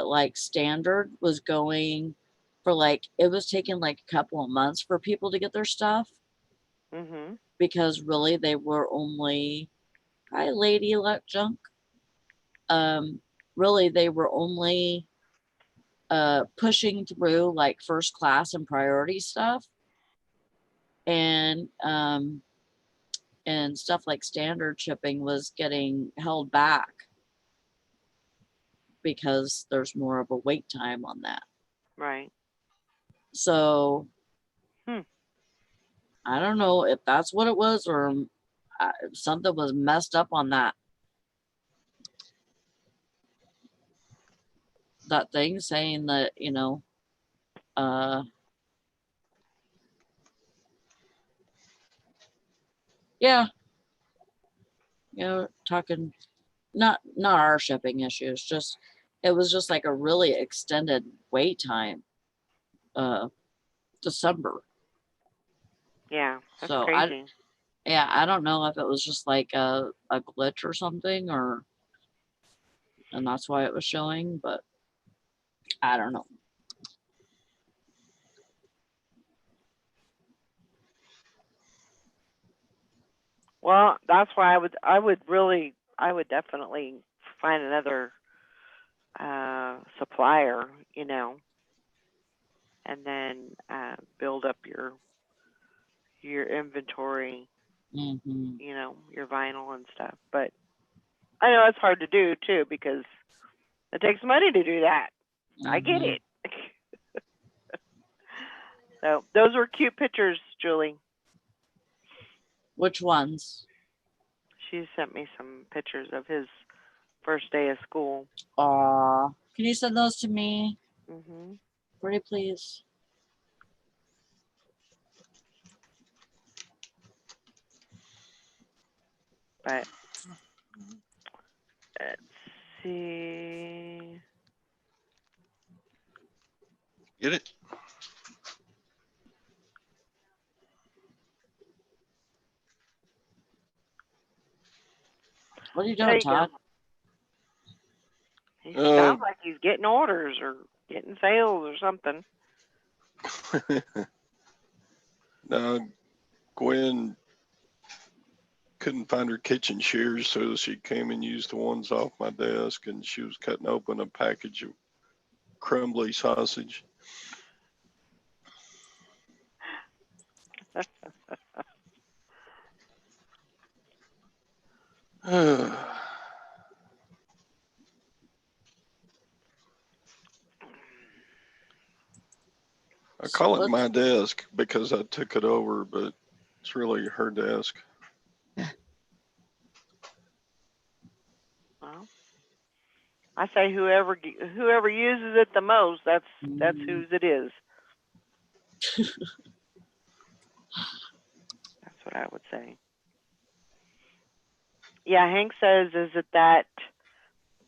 A: like standard was going for like, it was taking like a couple of months for people to get their stuff. Because really they were only, hi Lady Luck Junk. Really they were only pushing through like first class and priority stuff. And stuff like standard shipping was getting held back because there's more of a wait time on that.
C: Right.
A: So I don't know if that's what it was or something was messed up on that thing saying that, yeah, talking not our shipping issues, just it was just like a really extended wait time. December.
C: Yeah, that's
A: So
C: crazy.
A: I don't know if it was just like a glitch or something, and that's why it was showing, but I don't know.
C: Well, that's why I would really I would definitely find another supplier, you know, and then build up your inventory,
A: Mm-hmm.
C: you know, your vinyl and stuff. But I know it's hard to do too because it takes money to do that. I get
A: Mhm.
C: it. So those were cute pictures, Julie.
A: Which ones?
C: She sent me some pictures of his first day of school.
A: Aw. Can you send those to me?
C: Hmm.
A: Pretty please.
C: But let's see.
D: Get it?
A: What are you
C: There
A: doing,
C: you go.
A: Todd?
C: He
D: Uh,
C: sounds like he's getting orders or getting sales or something.
D: Now, Gwen couldn't find her kitchen shears, so she came and used the ones off my desk, and she was cutting open a package of crumbly sausage. I call it my desk because I took it over, but it's really her desk.
C: Well, I say whoever uses it the most, that's
A: Mm.
C: whose it is. That's what I would say. Yeah, Hank says, is it that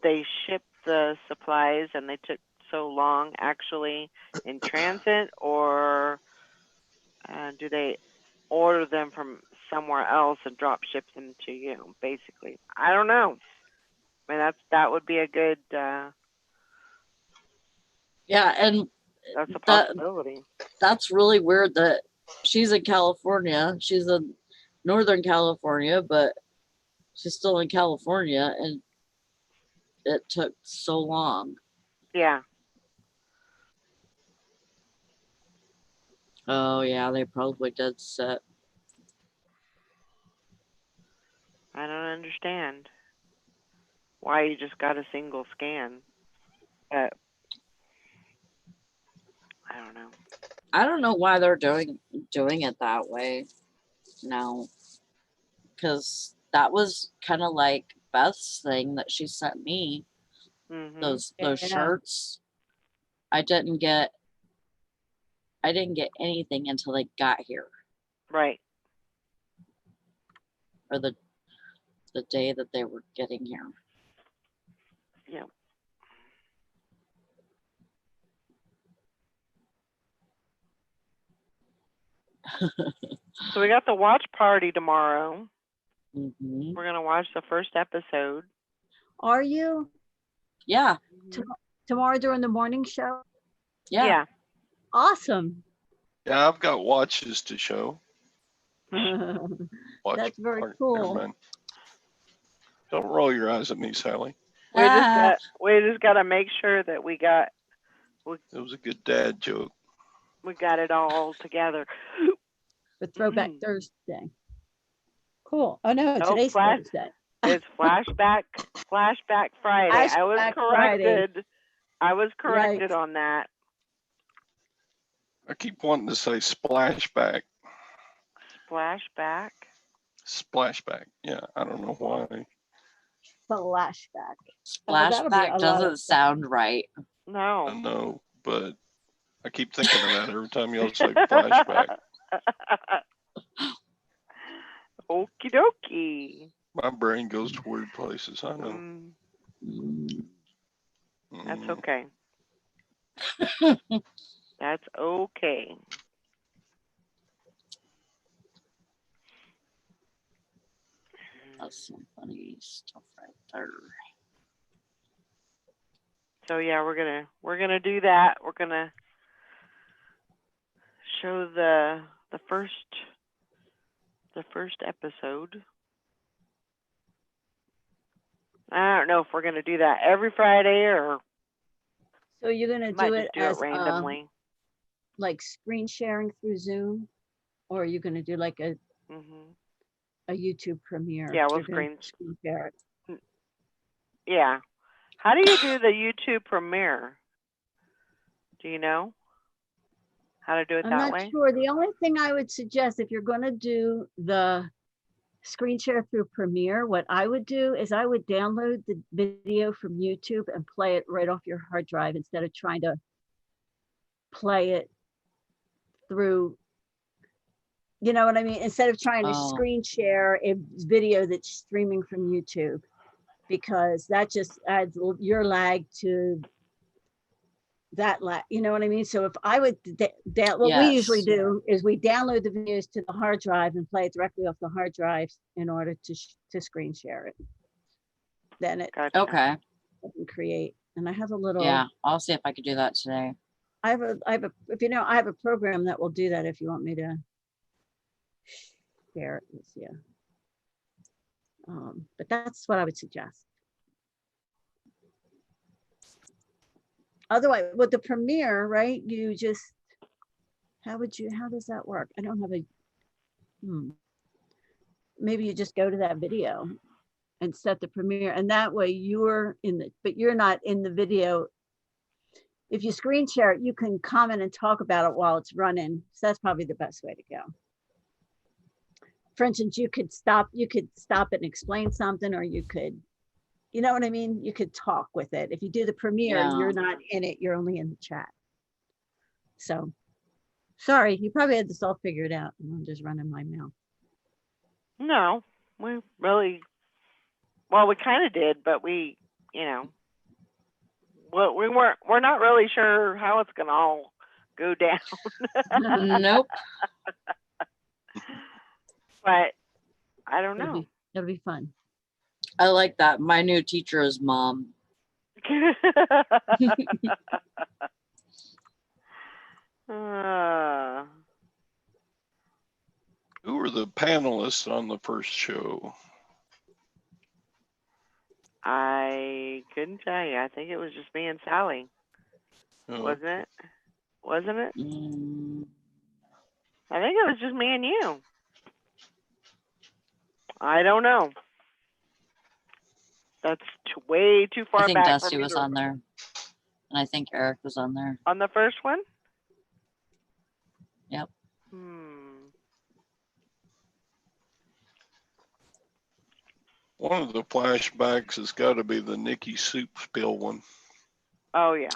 C: they shipped the supplies and they took so long actually in transit, or do they order them from somewhere else and drop ship them to you? Basically, I don't know. I mean, that would be a good.
A: Yeah, and
C: That's a
A: that
C: possibility.
A: that's really weird that she's in California. She's in Northern California, but she's still in California, and it took so long.
C: Yeah.
A: Oh yeah, they probably did set.
C: I don't understand why you just got a single scan. But I don't know.
A: I don't know why they're doing it that way now, because that was kind of like Beth's thing that she sent me.
C: Mhm.
A: Those
B: Yeah.
A: shirts. I didn't get anything until they got here,
C: Right.
A: or the day that they were getting here.
C: Yeah. So we got the watch party tomorrow.
A: Hmm.
C: We're gonna watch the first episode.
B: Are you
A: Yeah,
B: tomorrow during the morning show?
A: yeah.
B: Awesome.
D: Yeah, I've got watches to show.
B: That's
D: Watch
B: very
D: part.
B: cool.
D: Never mind. Don't roll your eyes at me, Sally.
C: We just got to make sure that we got
D: It was a good dad joke.
C: it all together.
B: For Throwback Thursday. Cool. Oh no,
C: No,
B: today's Thursday.
C: It's flashback Friday. I was
B: Flashback Friday.
C: corrected. I was corrected
B: Yikes.
C: on that.
D: I keep wanting to say splashback.
C: Flashback.
D: Splashback. Yeah, I don't know why.
B: Flashback. Oh, that'll be a
A: Splashback
B: lot of
A: doesn't
B: fun.
A: sound right.
D: I
C: No.
D: know, but I keep thinking of that every time y'all say flashback.
C: Okie dokie.
D: My brain goes to weird places. I know.
A: Mm.
C: That's
D: Mm.
C: okay. That's okay.
A: That's some funny stuff right there.
C: So yeah, we're gonna do that. We're gonna show the first episode. I don't know if we're gonna do that every Friday or
B: So you're gonna
C: might
B: do
C: just
B: it
C: do
B: as
C: it randomly.
B: like screen sharing through Zoom? Or are you gonna do like a
C: Mhm.
B: YouTube premiere?
C: Yeah, we'll
B: You're gonna
C: screen.
B: share it.
C: Yeah. How do you do the YouTube premiere? Do you know how to do it
B: I'm
C: that
B: not
C: way?
B: sure. The only thing I would suggest if you're gonna do the screen share through Premiere, what I would do is I would download the video from YouTube and play it right off your hard drive instead of trying to play it through, you know what I mean? Instead of trying to
A: Oh.
B: screen share a video that's streaming from YouTube, because that just adds your lag to that lag, you know what I mean? So if I would, what we usually
A: Yes.
B: do is we download the videos to the hard drive and play it directly off the hard drives in order to screen share it. Then it
C: Gotcha.
A: Okay.
B: can create, and I have a little,
A: Yeah, I'll see if I could do that today.
B: I have a, if you know, I have a program that will do that if you want me to share it with you. But that's what I would suggest. Otherwise, with the Premiere, right, you just, how does that work? I don't have a, maybe you just go to that video and set the Premiere, and that way you're but you're not in the video. If you screen share it, you can comment and talk about it while it's running. So that's probably the best way to go. For instance, you could stop it and explain something, or you could, you know what I mean? You could talk with it. If you do the Premiere,
A: Yeah.
B: you're not in it, you're only in the chat. So, sorry, you probably had this all figured out, and I'm just running my mouth.
C: No, we really, well, we kind of did, but we, you know, well, we're not really sure how it's gonna all go down.
A: Nope.
C: But I don't
B: It'll
C: know.
B: be fun.
A: I like that. My new teacher is mom.
D: Who were the panelists on the first show?
C: I couldn't tell you. I think it was just me and Sally,
D: Oh,
C: wasn't it? Wasn't it?
A: Mm,
C: I think it was just me and you. I don't know. That's way too far
A: I think
C: back for
A: Dusty
C: me
A: was
C: to
A: on there. And I think Eric was on there.
C: On the first one?
A: Yep.
D: one of the flashbacks has got to be the Nikki soup spill one.
C: Oh yeah.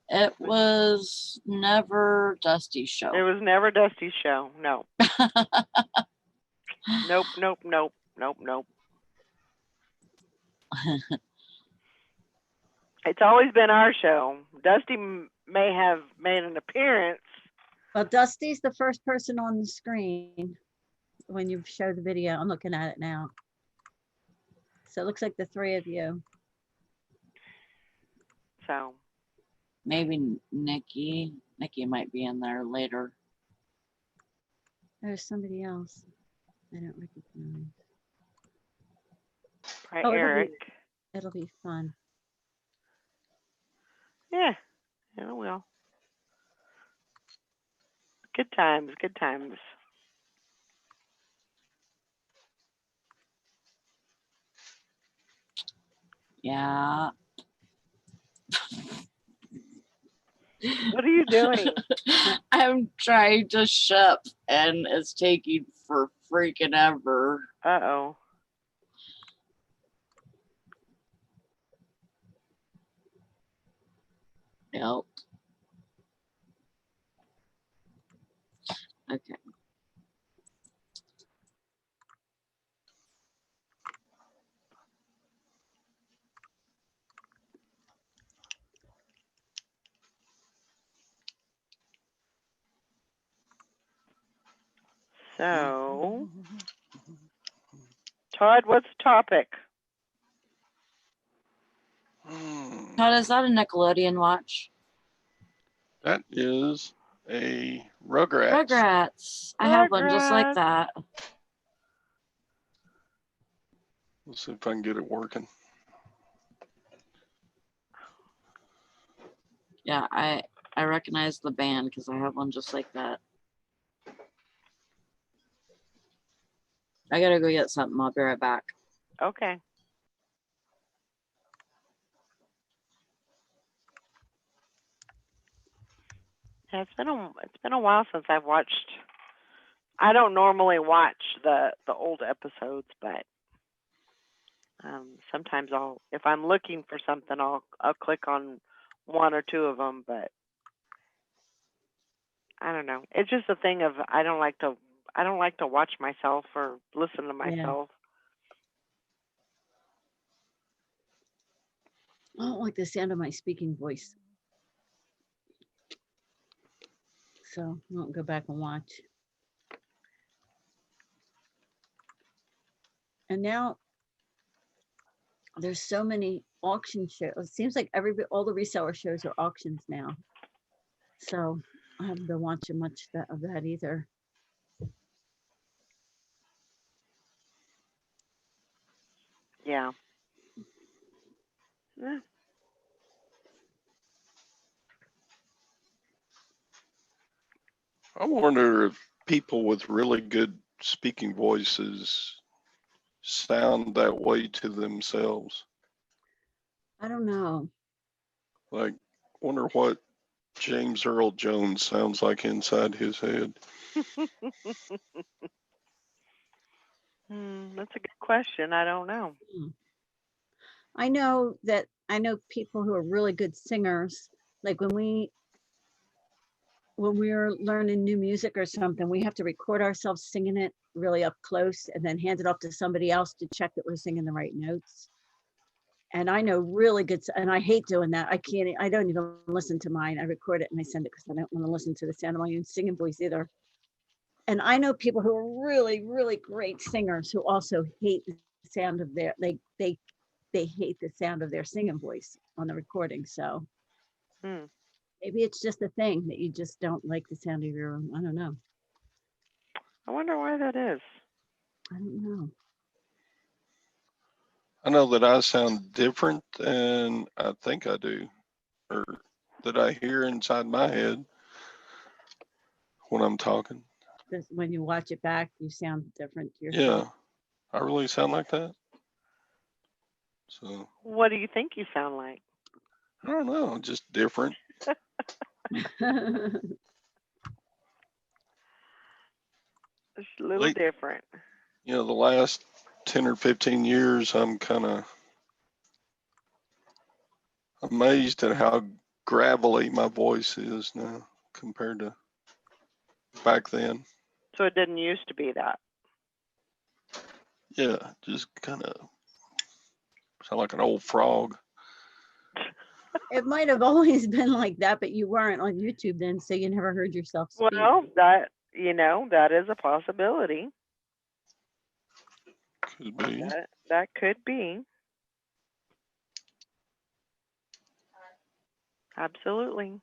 A: It was never Dusty's show.
C: It was never Dusty's show. No. Nope, nope, nope, nope, nope. It's always been our show. Dusty may have made an appearance.
B: Well, Dusty's the first person on the screen when you show the video. I'm looking at it now. So it looks like the three of you.
C: So
A: Maybe Nikki. Nikki might be in there later.
B: There's somebody else I don't recognize.
C: right,
B: Oh,
C: Eric.
B: It'll be fun.
C: Yeah, it will. Good times, good times.
A: Yeah.
C: What are you doing?
A: I'm trying to ship and it's taking for freaking ever.
C: Uh-oh.
A: Yep. Okay.
C: So, Todd, what's the topic?
A: Todd, is that a Nickelodeon watch?
D: That is a Rugrats.
A: Rugrats. I have one just like
C: Rugrats.
A: that.
D: Let's see if I can get it working.
A: Yeah, I recognize the band because I have one just like that. I gotta go get something. I'll be right back.
C: Okay. Yeah, it's been a while since I've watched. I don't normally watch the old episodes, but sometimes if I'm looking for something, I'll click on one or two of them. But I don't know. It's just a thing of I don't like to watch myself or listen to myself.
B: I don't like the sound of my speaking voice. So I won't go back and watch. And now there's so many auction shows. It seems like all the reseller shows are auctions now. So I haven't been watching much of that either.
C: Yeah. Yeah.
D: I wonder if people with really good speaking voices sound that way to themselves.
B: I don't know.
D: Like, wonder what James Earl Jones sounds like inside his head.
C: That's a good question. I don't know.
B: I know people who are really good singers. Like when we're learning new music or something, we have to record ourselves singing it really up close and then hand it off to somebody else to check that we're singing the right notes. And I know really good, and I hate doing that. I don't even listen to mine. I record it and I send it because I don't want to listen to the sound of my own singing voice either. And I know people who are really, really great singers who also hate the sound of they hate the sound of their singing voice on the recording. So maybe it's just a thing that you just don't like the sound of your own. I don't know.
C: I wonder why that is.
B: I don't know.
D: I know that I sound different than I think I do, or that I hear inside my head when I'm talking.
B: Because when you watch it back, you sound different to yourself.
D: Yeah, I really sound like that. So
C: What do you think you sound like?
D: I don't know, just different.
C: It's a little different.
D: The last 10 or 15 years, I'm kind of amazed at how gravelly my voice is now compared to back then.
C: So it didn't used to be that.
D: Yeah, just kind of sound like an old frog.
B: It might have always been like that, but you weren't on YouTube then, so you never heard yourself speak.
C: Well, that is a possibility.
D: Could be.
C: That could be. Absolutely.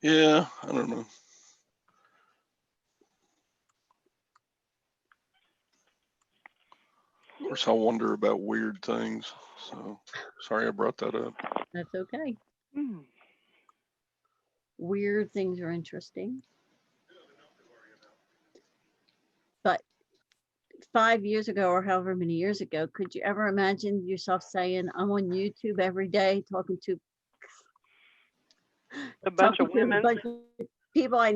D: Yeah, I don't know. Of course, I wonder about weird things. So sorry I brought that up.
B: That's okay. Weird things are interesting. But 5 years ago or however many years ago, could you ever imagine yourself saying, I'm on YouTube every day talking to
C: a bunch of women,
B: a bunch of people I've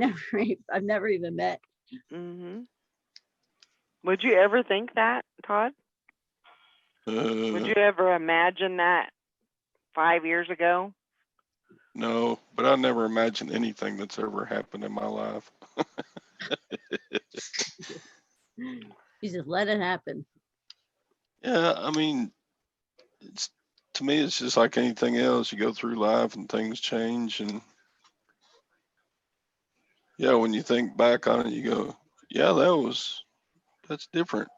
B: never even met.
C: Would you ever think that, Todd? Would you ever imagine that 5 years ago?
D: No, but I never imagined anything that's ever happened in my life.
B: You just let it happen.
D: Yeah, I mean, to me, it's just like anything else. You go through life and things change. And yeah, when you think back on it, you go, yeah, that's different.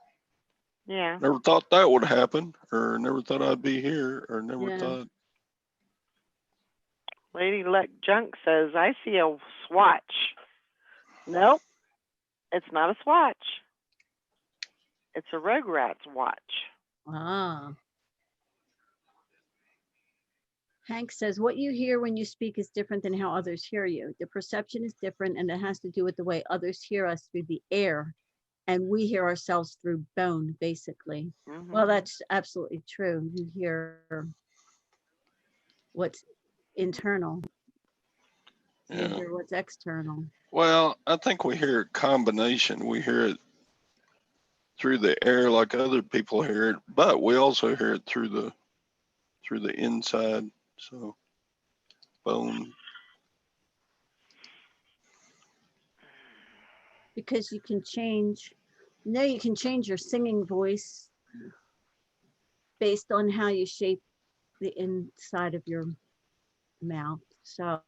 C: Yeah.
D: Never thought that would happen, or never thought I'd be here, or never thought.
C: Lady Luck Junk says, I see a swatch. Nope. It's not a swatch. It's a Rugrats watch.
B: Ah. Hank says, what you hear when you speak is different than how others hear you. The perception is different, and it has to do with the way others hear us through the air, and we hear ourselves through bone, basically. Well, that's absolutely true. You hear what's internal. You
D: Yeah.
B: hear what's external.
D: Well, I think we hear a combination. We hear it through the air like other people hear it, but we also hear it through the inside. So bone.
B: Because you can change, you can change your singing voice based on how you shape the inside of your mouth. So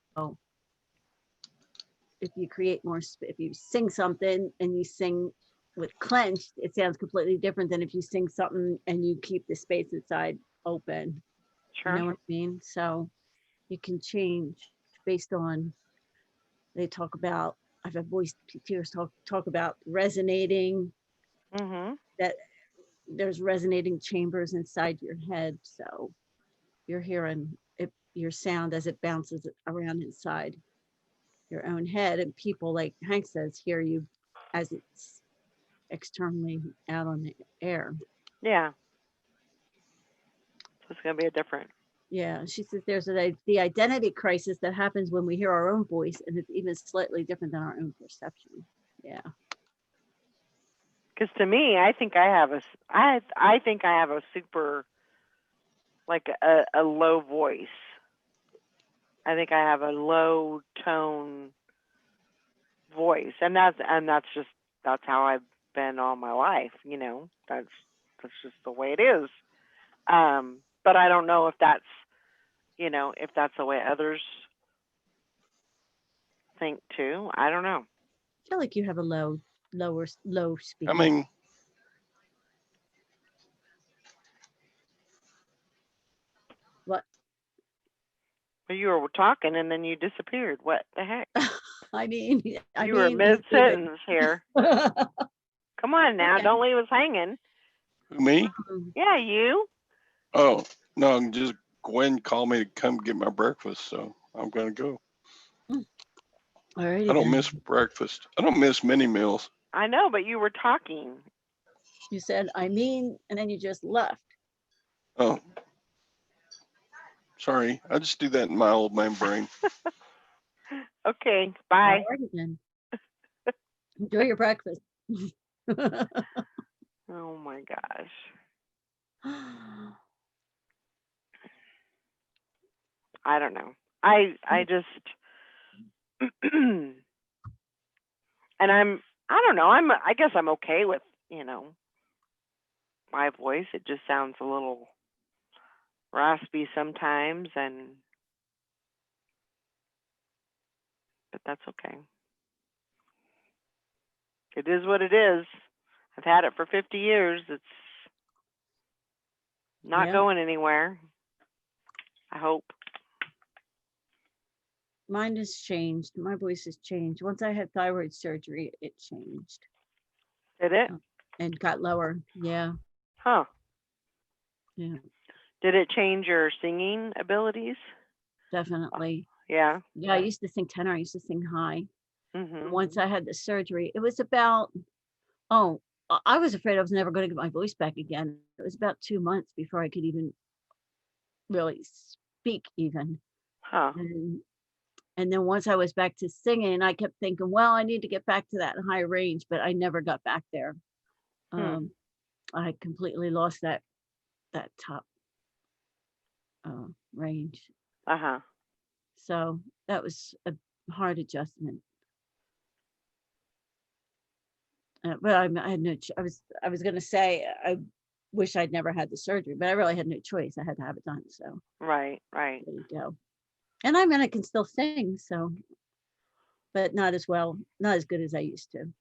B: if you create more, if you sing something and you sing with clenched, it sounds completely different than if you sing something and you keep the space inside open.
C: Sure.
B: You know what I mean? So you can change based on, they talk about, I've had voice teachers talk about resonating, that there's resonating chambers inside your head. So you're hearing it, your sound as it bounces around inside your own head, and people, like Hank says, hear you as it's externally out on the air.
C: Yeah. So it's going to be a different.
B: Yeah, she says there's the identity crisis that happens when we hear our own voice, and it's even slightly different than our own perception. Yeah.
C: Because to me, I think I have a super, like a low voice. I think I have a low tone voice, and that's how I've been all my life. You know, that's just the way it is. But I don't know if that's, if that's the way others think too. I don't know.
B: I feel like you have a low speed.
D: I mean,
B: what?
C: Well, you were talking and then you disappeared. What the heck?
B: I mean,
C: You were mid sentence here. Come on now,
B: Okay.
C: don't leave us hanging.
D: me?
C: Yeah, you.
D: Oh, no, just Gwen called me to come get my breakfast, so I'm gonna go.
B: All right.
D: I don't miss breakfast. I don't miss many meals.
C: I know, but you were talking.
B: You said, I mean, and then you just left.
D: Oh, sorry. I just do that in my old man brain.
C: Okay, bye.
B: All righty then. Enjoy your breakfast.
C: Oh my gosh. I don't know. I just and I don't know. I guess I'm okay with, my voice. It just sounds a little raspy sometimes, but that's okay. It is what it is. I've had it for 50 years. It's not going anywhere. I hope.
B: Mine has changed. My voice has changed. Once I had thyroid surgery, it changed.
C: Did it?
B: And got lower. Yeah.
C: Huh.
B: Yeah.
C: Did it change your singing abilities?
B: Definitely.
C: Yeah.
B: Yeah, I used to sing tenor. I used to sing high.
C: Mm-hmm.
B: Once I had the surgery, it was about, I was afraid I was never going to get my voice back again. It was about 2 months before I could even really speak even.
C: Huh.
B: And then once I was back to singing, I kept thinking, well, I need to get back to that high range, but I never got back there. I completely lost that top range.
C: Uh-huh.
B: So that was a hard adjustment. But I had no. I was going to say I wish I'd never had the surgery, but I really had no choice. I had to have it done. So
C: Right.
B: there you go. And I can still sing. So, but not as well, not as good as I used to.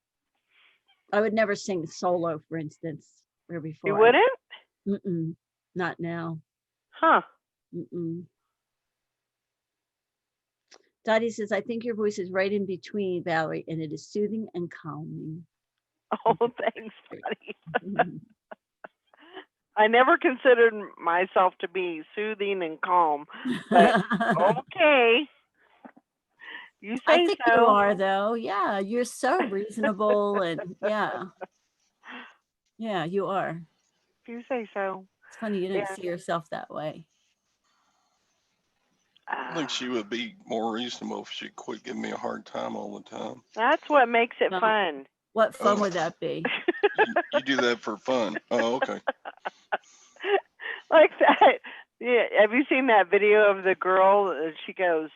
B: I would never sing solo, for instance, where before.
C: You wouldn't?
B: Not now.
C: Huh.
B: Dottie says, I think your voice is right in between, Valerie, and it is soothing and calming.
C: Oh, thanks, buddy. I never considered myself to be soothing and calm, but okay. You
B: I
C: say
B: think you
C: so.
B: are though. Yeah, you're so reasonable and yeah, you are.
C: You say so.
B: It's funny you didn't
C: Yeah.
B: see yourself that way.
D: I think she would be more reasonable if she quit giving me a hard time all the time.
C: That's what makes it
B: Well,
C: fun.
B: What fun
D: Oh.
B: would that be?
D: You do that for fun. Oh, okay.
C: Like that. Yeah. Have you seen that video of the girl? She goes,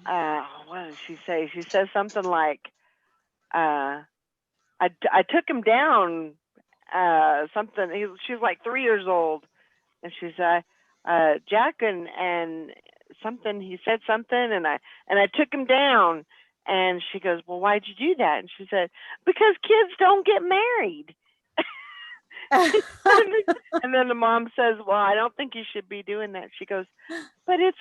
C: what does she say? She says something like, I took him down, something. She was like 3 years old. And she said, Jack and something, he said something and I took him down. And she goes, well, why'd you do that? And she said, because kids don't get married. And then the mom says, well, I don't think you should be doing that. She goes, but it's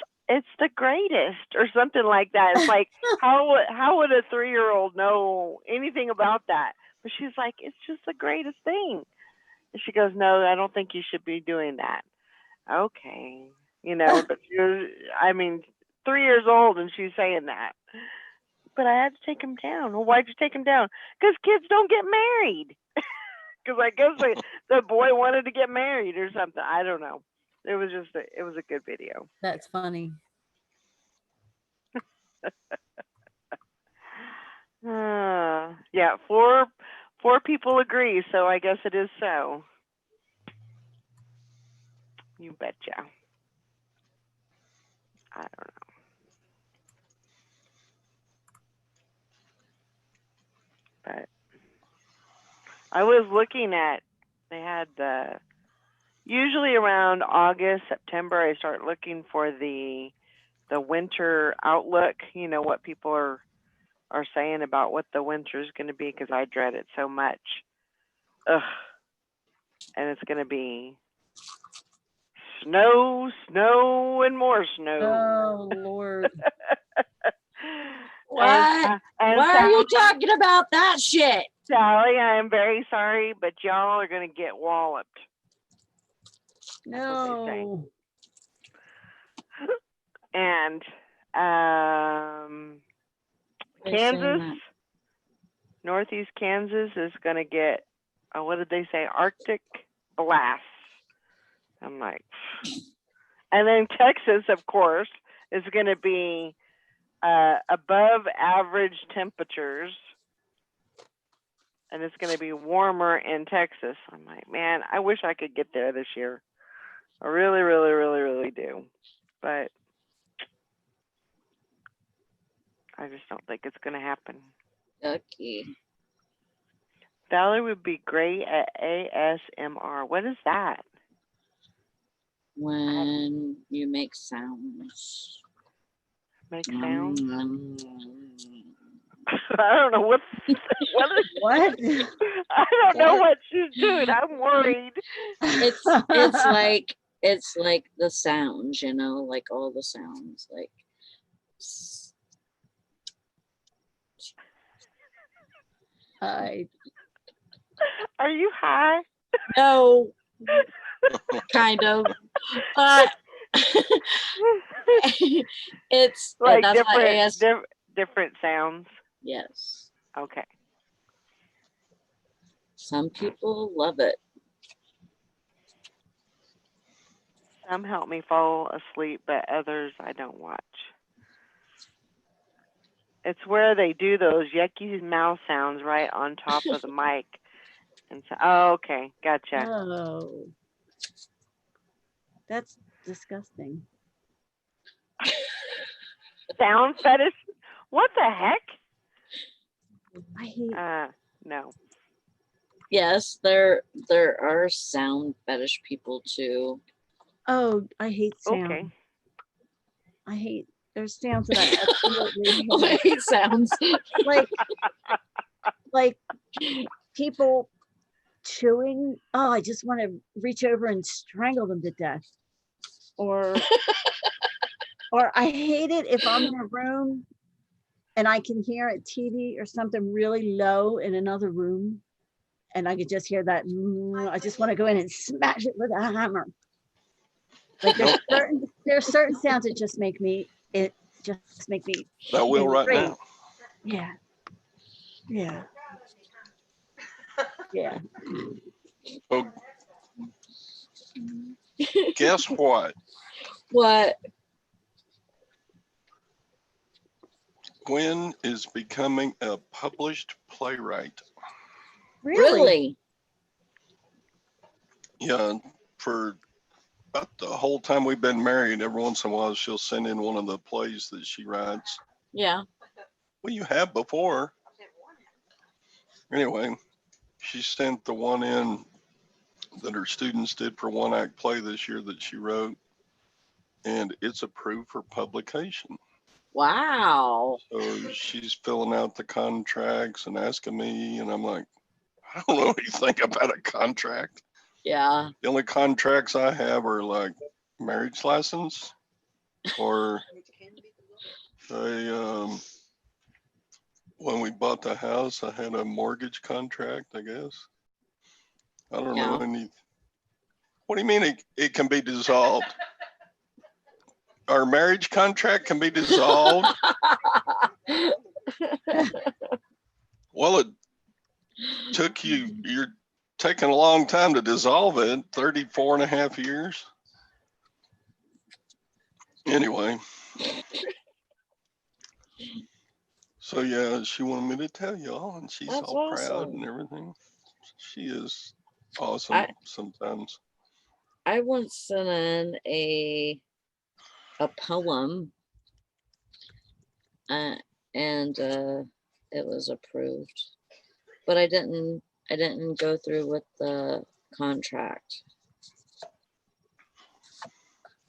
C: the greatest, or something like that. It's like, how would a 3-year-old know anything about that? But she's like, it's just the greatest thing. And she goes, no, I don't think you should be doing that. Okay. But I mean, 3 years old and she's saying that. But I had to take him down. Well, why'd you take him down? Because kids don't get married. Because I guess the boy wanted to get married or something. I don't know. It was a good video.
B: That's funny.
C: Yeah, four people agree, so I guess it is so. You betcha. I don't know. But I was looking at, they had usually around August, September, I start looking for the winter outlook, what people are saying about what the winter is going to be, because I dread it so much. Ugh. And it's going to be snow, and more snow.
B: Oh Lord.
A: What?
C: And
A: Why are you talking about that shit?
C: Sally, I am very sorry, but y'all are going to get walloped.
B: No.
C: And
A: They're saying
C: Kansas,
A: that.
C: Northeast Kansas is going to get, what did they say? Arctic blasts. I'm like, and then Texas, of course, is going to be above average temperatures. And it's going to be warmer in Texas. I'm like, man, I wish I could get there this year. I really, really, really, really do. But I just don't think it's going to happen.
A: Okay.
C: Valerie would be great at ASMR. What is that?
A: When you make sounds.
C: Make sounds?
A: Mm.
C: I don't know what.
B: What?
C: I don't know what she's doing. I'm worried.
A: It's like the sounds, like all the sounds, like.
C: Are you high?
A: No, kind of, but it's
C: Like
A: that's why
C: different sounds.
A: yes.
C: Okay.
A: Some people love it.
C: Some help me fall asleep, but others I don't watch. It's where they do those yucky mouth sounds right on top of the mic. And so, okay, gotcha.
B: Oh. That's disgusting.
C: Sound fetish? What the heck?
B: I hate
C: No.
A: Yes, there are sound fetish people too.
B: Oh, I hate sound.
C: Okay.
B: There's sounds that I absolutely
A: I
B: hate.
A: hate sounds.
B: like people chewing. Oh, I just want to reach over and strangle them to death. Or I hate it if I'm in a room and I can hear a TV or something really low in another room. and I could just hear that. I just want to go in and smash it with a hammer. Like there's certain sounds that just make me
D: That will right
B: Great.
D: now.
B: yeah. Yeah. Yeah.
D: So guess what?
A: What?
D: Gwen is becoming a published playwright.
A: Really?
D: Yeah, for about the whole time we've been married, every once in a while she'll send in one of the plays that she writes.
A: Yeah.
D: Well, you have before. Anyway, she sent the one in that her students did for one act play this year that she wrote, and it's approved for publication.
A: Wow.
D: So she's filling out the contracts and asking me, and I'm like, I don't know anything about a contract.
A: Yeah.
D: The only contracts I have are like marriage license or when we bought the house, I had a mortgage contract, I guess. I don't know any. What do you mean it can be dissolved? Our marriage contract can be dissolved? Well, it took you're taking a long time to dissolve it, 34 and a half years. Anyway. So yeah, she wanted me to tell y'all, and she's
A: That's
D: all proud
A: awesome.
D: and everything. She is awesome sometimes.
A: I once sent in a poem, and it was approved, but I didn't go through with the contract.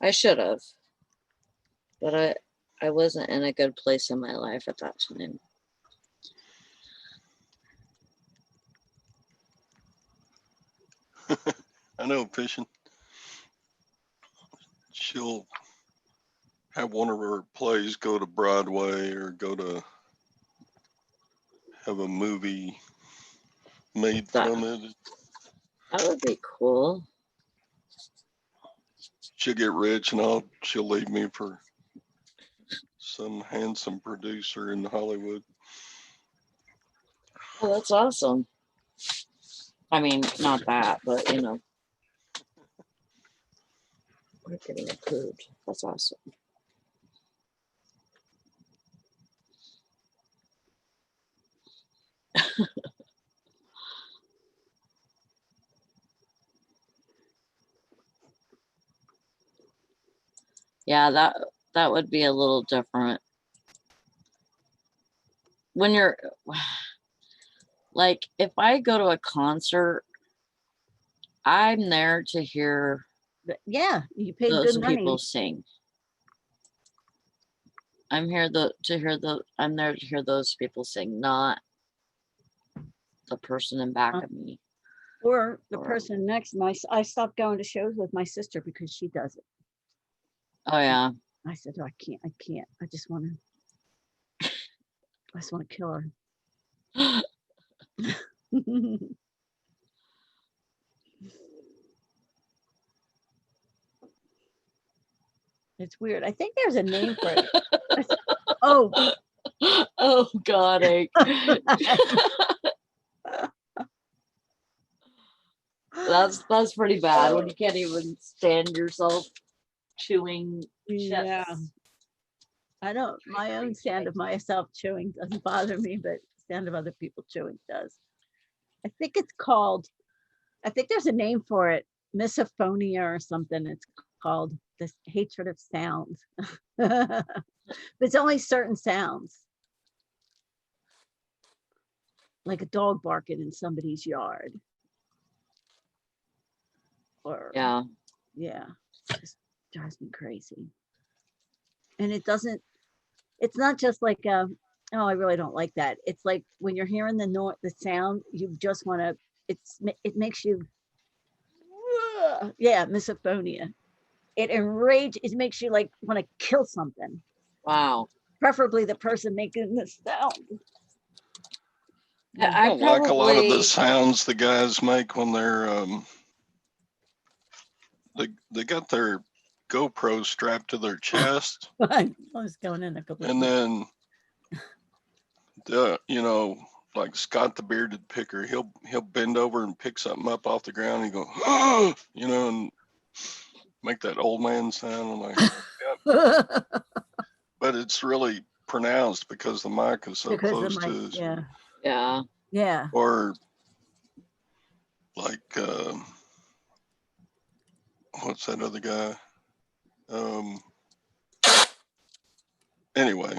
A: I should have, but I wasn't in a good place in my life at that time.
D: I know fishing. She'll have one of her plays go to Broadway or go to have a movie made from it.
A: That would be cool.
D: She'll get rich and she'll leave me for some handsome producer in Hollywood.
A: Oh, that's awesome. I mean, not that, but you know, we're getting approved. That's awesome. Yeah, that would be a little different. When you're like, if I go to a concert, I'm there to hear
B: Yeah, you paid
A: those
B: good money.
A: people sing. I'm there to hear those people sing, not the person in back of me.
B: Or the person next to me. I stopped going to shows with my sister because she does it.
A: Oh yeah.
B: I said, oh, I can't. I just want to kill her. It's weird. I think there's a name for it. Oh.
A: Oh God. That's pretty bad when you can't even stand yourself chewing chips.
B: Yeah. I don't, my own sound of myself chewing doesn't bother me, but sound of other people chewing does. I think there's a name for it, misophonia or something. It's called this hatred of sound. But it's only certain sounds. Like a dog barking in somebody's yard. Or
A: yeah,
B: it just drives me crazy. And it's not just like oh, I really don't like that. It's like when you're hearing the sound, you just want to, it makes you misophonia. It makes you like want to kill something.
A: Wow.
B: Preferably the person making the sound.
D: I
A: I
D: don't like a lot of
A: probably,
D: the sounds the guys make when they're they got their GoPro strapped to their chest,
B: I was going in a couple.
D: and then you know, like Scott the bearded picker, he'll bend over and pick something up off the ground and go, oh, you know, and make that old man sound. I'm like, but it's really pronounced because the mic is so
B: Because of
D: close
B: my,
D: to his,
B: yeah,
A: yeah.
B: yeah.
D: or like what's that other guy? Anyway,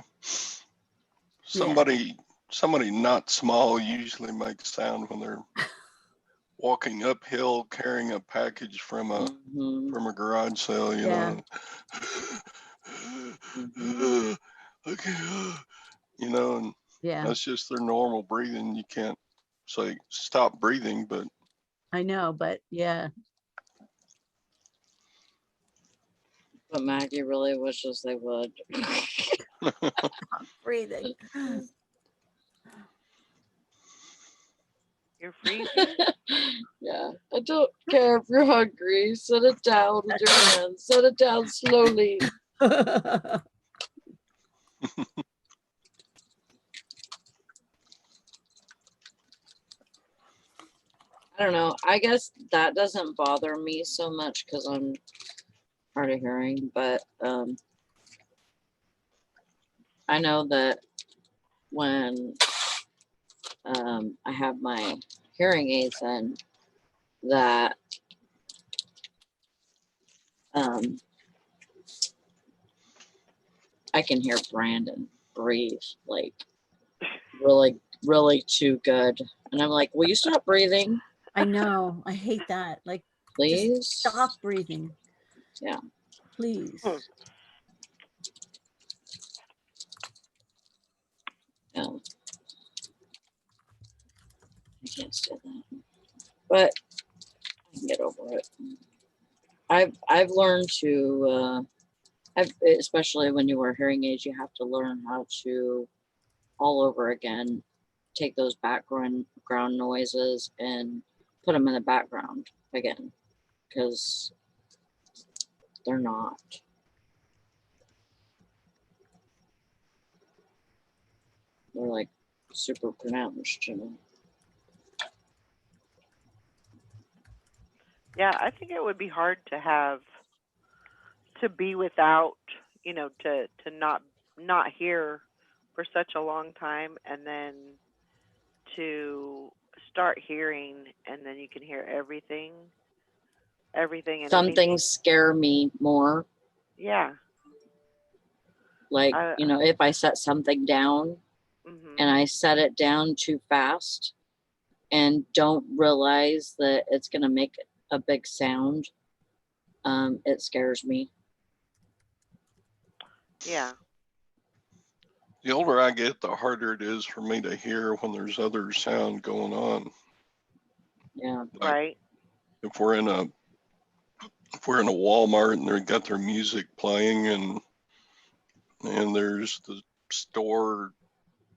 D: somebody not small usually makes sound when they're walking uphill carrying a package from a
A: Mhm.
D: garage sale, you
B: Yeah.
D: know. Okay, you know, and
B: Yeah,
D: that's just their normal breathing. You can't say stop breathing, but
B: I know, but yeah.
A: But Maggie really wishes they would.
B: Breathing.
C: You're freezing?
A: Yeah, I don't care if you're hungry. Set it down with your hands. Set it down slowly. I don't know. I guess that doesn't bother me so much because I'm hard of hearing, but I know that when I have my hearing aids in, that I can hear Brandon breathe like really, really too good. And I'm like, will you stop breathing,
B: I know. I hate that. Like,
A: please?
B: stop breathing.
A: Yeah.
B: Please.
A: Yeah. I can't stand that. But I can get over it. I've learned to especially when you wear hearing aids, you have to learn how to all over again take those background noises and put them in the background again because they're not. They're like super pronounced, you know.
C: Yeah, I think it would be hard to be without, you know, to not hear for such a long time, and then to start hearing, and then you can hear everything and
A: Some
C: anything.
A: things scare me more.
C: Yeah.
A: Like, you know, if I set something down and I set it down too fast and don't realize that it's going to make a big sound, it scares me.
C: Yeah.
D: the older I get, the harder it is for me to hear when there's other sound going on.
A: Yeah.
D: Like
C: Right.
D: if we're in a Walmart and they've got their music playing and there's the store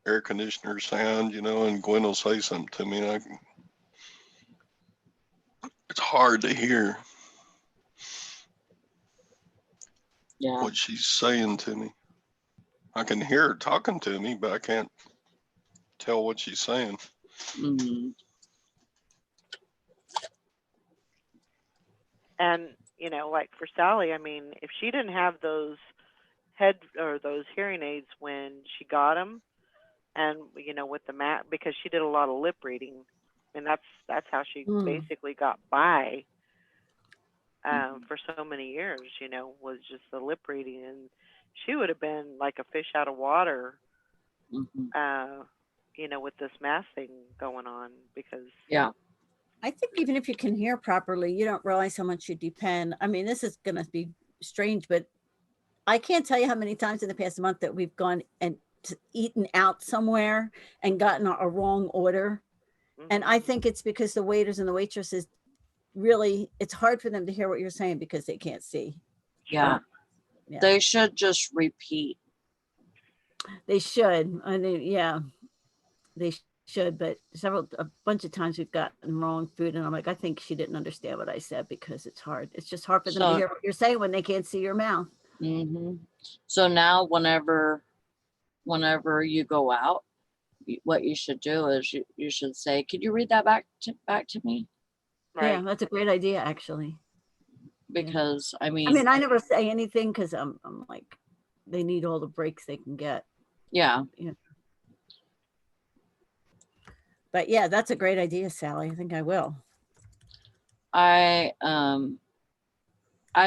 D: air conditioner sound, you know, and Gwen will say something to me, and it's hard to hear what she's saying to me. I can hear her talking to me, but I can't tell what she's saying.
A: Mm-hmm.
C: And, you know, like for Sally, I mean, if she didn't have those those hearing aids when she got them, and, you know, with the mat, because she did a lot of lip reading, and that's how she basically got by for so many years, you know, was just the lip reading. And she would have been like a fish out of water, you know, with this mask thing going on, because
B: I think even if you can hear properly, you don't realize how much you depend. I mean, this is going to be strange, but I can't tell you how many times in the past month that we've gone and eaten out somewhere and gotten a wrong order. And I think it's because the waiters and the waitresses really, it's hard for them to hear what you're saying because they can't see.
A: Yeah. They should just repeat.
B: They should. I mean, yeah, they should, but a bunch of times we've gotten wrong food, and I'm like, I think she didn't understand what I said because it's hard. It's just hard for them to
A: So-
B: hear what you're saying when they can't see your mouth.
A: So now whenever you go out, what you should do is you should say, could you read that back to me?
C: Right.
B: Yeah, that's a great idea, actually.
A: Because I
B: I
A: mean,
B: mean, I never say anything because I'm like, they need all the breaks they can get.
A: yeah,
B: But yeah, that's a great idea, Sally. I think I will.
A: I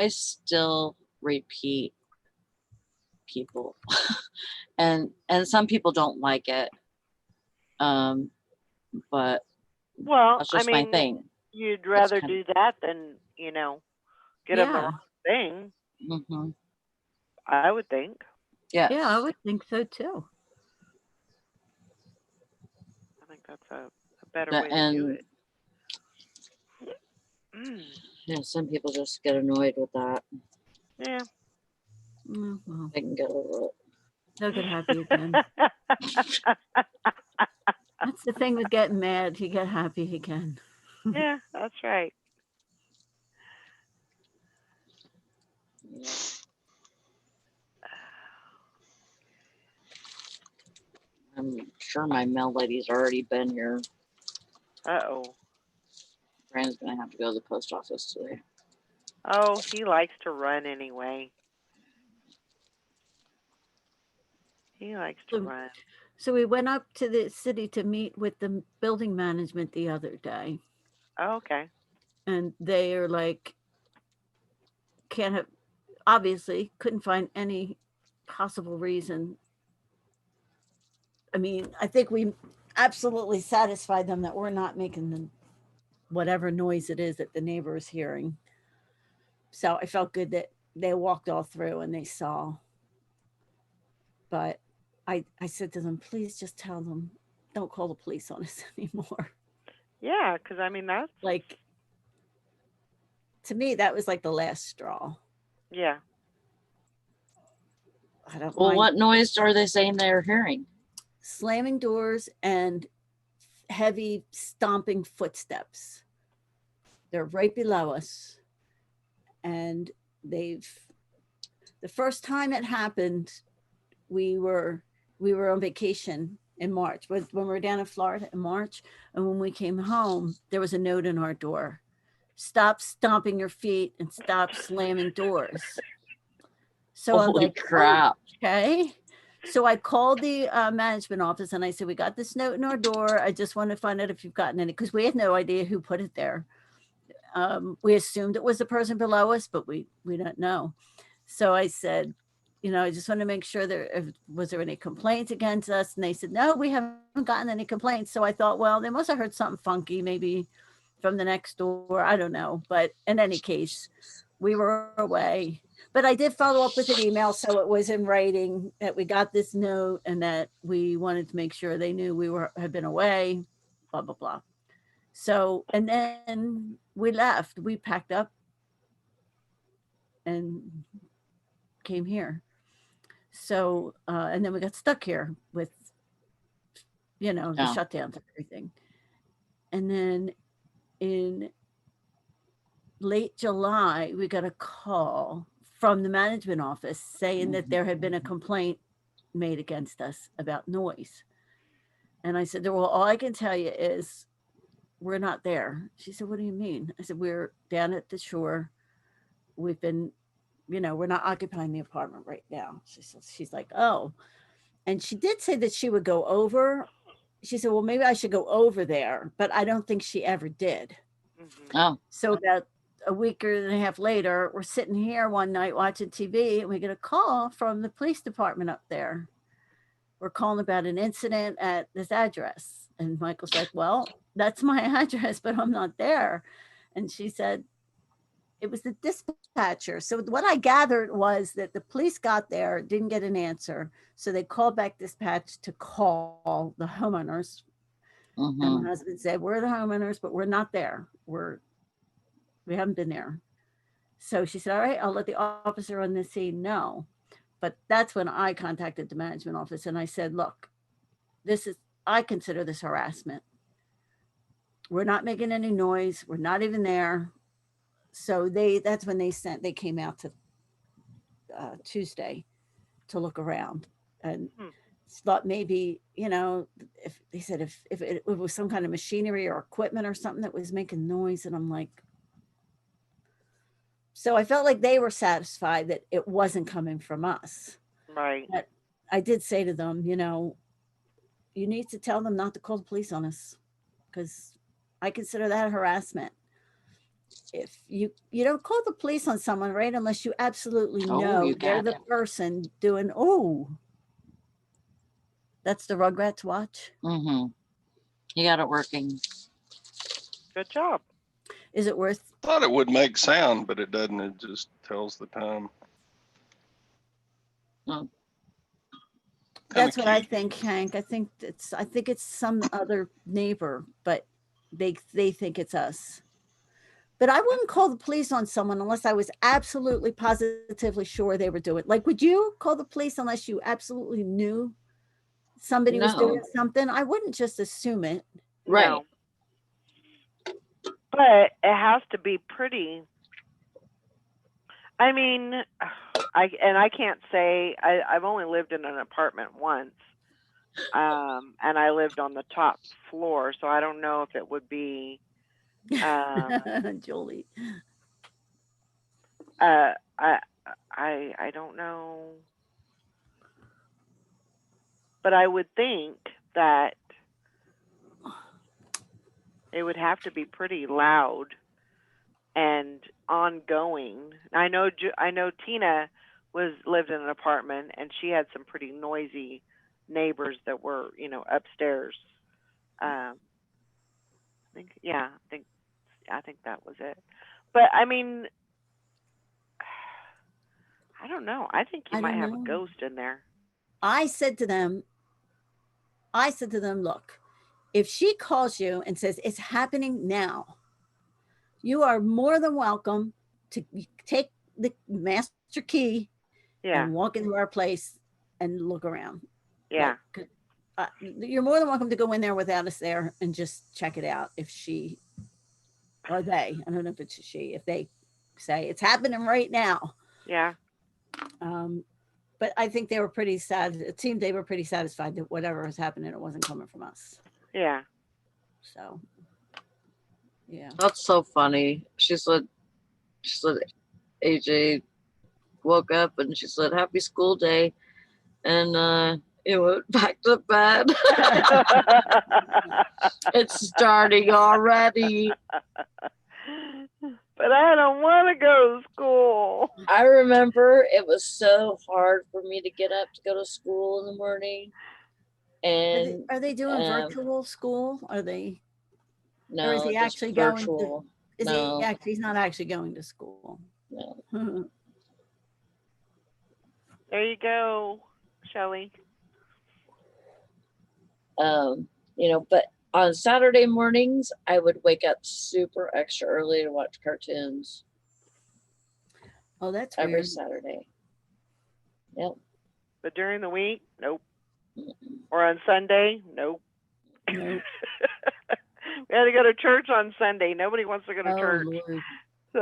A: still repeat people and some people don't like it. But
C: Well,
A: that's
C: I
A: just my
C: mean,
A: thing.
C: you'd rather
A: kind
C: do that than, get them the
B: Yeah.
C: wrong thing,
A: Mm-hmm.
C: I would think.
A: Yes.
B: Yeah, I would think so too.
C: I think that's a better
A: The-
C: way to do
A: and
C: it. Mm,
A: yeah, some people just get annoyed with that.
C: yeah.
B: Well,
A: They can get over it.
B: they'll get happy again. That's the thing with getting mad. You get happy again.
C: Yeah, that's right.
A: Yeah. I'm sure my mail lady's already been here.
C: Uh-oh.
A: Brandon's gonna have to go to the post office today.
C: Oh, he likes to run anyway. He likes to
B: So-
C: run.
B: So we went up to the city to meet with the building management the other day,
C: Oh, okay.
B: and they are like, can't have, obviously couldn't find any possible reason. I mean, I think we absolutely satisfied them that we're not making the whatever noise it is that the neighbor is hearing. So I felt good that they walked all through and they saw. But I said to them, please just tell them, don't call the police on us anymore.
C: Yeah, because I mean, that's,
B: Like, to me, that was like the last straw.
C: yeah.
B: I don't
A: Well,
B: mind
A: what noise are they saying they're hearing?
B: slamming doors and heavy stomping footsteps. They're right below us. And the first time it happened, we were on vacation in March, when we were down in Florida in March. And when we came home, there was a note on our door. Stop stomping your feet and stop slamming doors. So I'm
A: Holy
B: like,
A: crap.
B: okay. So I called the management office and I said, we got this note in our door. I just want to find out if you've gotten any, because we had no idea who put it there. We assumed it was the person below us, but we don't know. So I said, I just want to make sure was there any complaints against us? And they said, no, we haven't gotten any complaints. So I thought, well, they must have heard something funky, maybe from the next door. I don't know. But in any case, we were away. But I did follow up with an email, so it was in writing that we got this note and that we wanted to make sure they knew we had been away, blah, blah, blah. So, and then we left. We packed up and came here. So, and then we got stuck here with, the
A: Yeah.
B: shutdowns and everything. And then in late July, we got a call from the management office saying that there had been a complaint made against us about noise. And I said, well, all I can tell you is we're not there. She said, what do you mean? I said, we're down at the shore. We've been, we're not occupying the apartment right now. She's like, oh. And she did say that she would go over. She said, well, maybe I should go over there, but I don't think she ever did.
C: Mhm.
A: Oh,
B: So about a week and a half later, we're sitting here one night watching TV and we get a call from the police department up there. We're calling about an incident at this address. And Michael's like, well, that's my address, but I'm not there. And she said, it was the dispatcher. So what I gathered was that the police got there, didn't get an answer. So they called back dispatch to call the homeowners.
A: mhm.
B: And my husband said, we're the homeowners, but we're not there. We haven't been there. So she said, all right, I'll let the officer on the scene know. But that's when I contacted the management office and I said, look, this is I consider this harassment. We're not making any noise. We're not even there. So that's when they came out to Tuesday to look around and
C: Hmm.
B: thought maybe, if they said if it was some kind of machinery or equipment or something that was making noise. And I'm like, so I felt like they were satisfied that it wasn't coming from us.
C: Right.
B: But I did say to them, you need to tell them not to call the police on us, because I consider that harassment. If you don't call the police on someone, right, unless you absolutely
A: Oh,
B: know
A: you
B: they're
A: got
B: the person doing, that's the Rugrats watch.
A: Mm-hmm. You got it working.
C: Good job.
B: Is it worth?
D: Thought it would make sound, but it doesn't. It just tells the time.
A: Oh,
B: That's
D: Kinda
B: what I
D: cute.
B: think, Hank. I think it's some other neighbor, but they think it's us. But I wouldn't call the police on someone unless I was absolutely positively sure they were doing. Like, would you call the police unless you absolutely knew somebody was
A: no.
B: doing something? I wouldn't just assume it.
A: Right.
C: No. But it has to be pretty. I mean, I can't say I've only lived in an apartment once, and I lived on the top floor, so I don't know if it would be.
B: Julie.
C: I don't know, but I would think that it would have to be pretty loud and ongoing. I know Tina lived in an apartment, and she had some pretty noisy neighbors that were upstairs. I think that was it. But I mean, I don't know. I think you
B: I
C: might
B: don't
C: have a
B: know.
C: ghost in there.
B: I said to them, look, if she calls you and says it's happening now, you are more than welcome to take the master key
C: Yeah,
B: and walk into our place and look around.
C: yeah,
B: You're more than welcome to go in there without us there and just check it out. If she or they, I don't know if it's a she, if they say it's happening right now.
C: yeah.
B: But I think they were pretty sad. It seemed they were pretty satisfied that whatever was happening, it wasn't coming from us.
C: Yeah.
B: So, yeah.
A: That's so funny. She said AJ woke up and she said, "Happy school day." And it went back to bed. It's starting already.
C: But I don't want to go to school.
A: I remember it was so hard for me to get up to go to school in the morning. And
B: Are they doing
A: um,
B: virtual school? Are they? Or
A: no,
B: is he
A: just
B: actually going to?
A: virtual.
B: Is
A: No.
B: he actually? He's not actually going to school.
A: No.
C: There you go, Shelley.
A: But on Saturday mornings, I would wake up super extra early to watch cartoons
B: Oh, that's
A: every
B: weird.
A: Saturday. Yep.
C: But during the week, nope.
A: Mm-mm.
C: Or on Sunday, nope.
B: Nope.
C: We had to go to church on Sunday. Nobody wants to go to
B: Oh,
C: church.
B: Lord.
C: So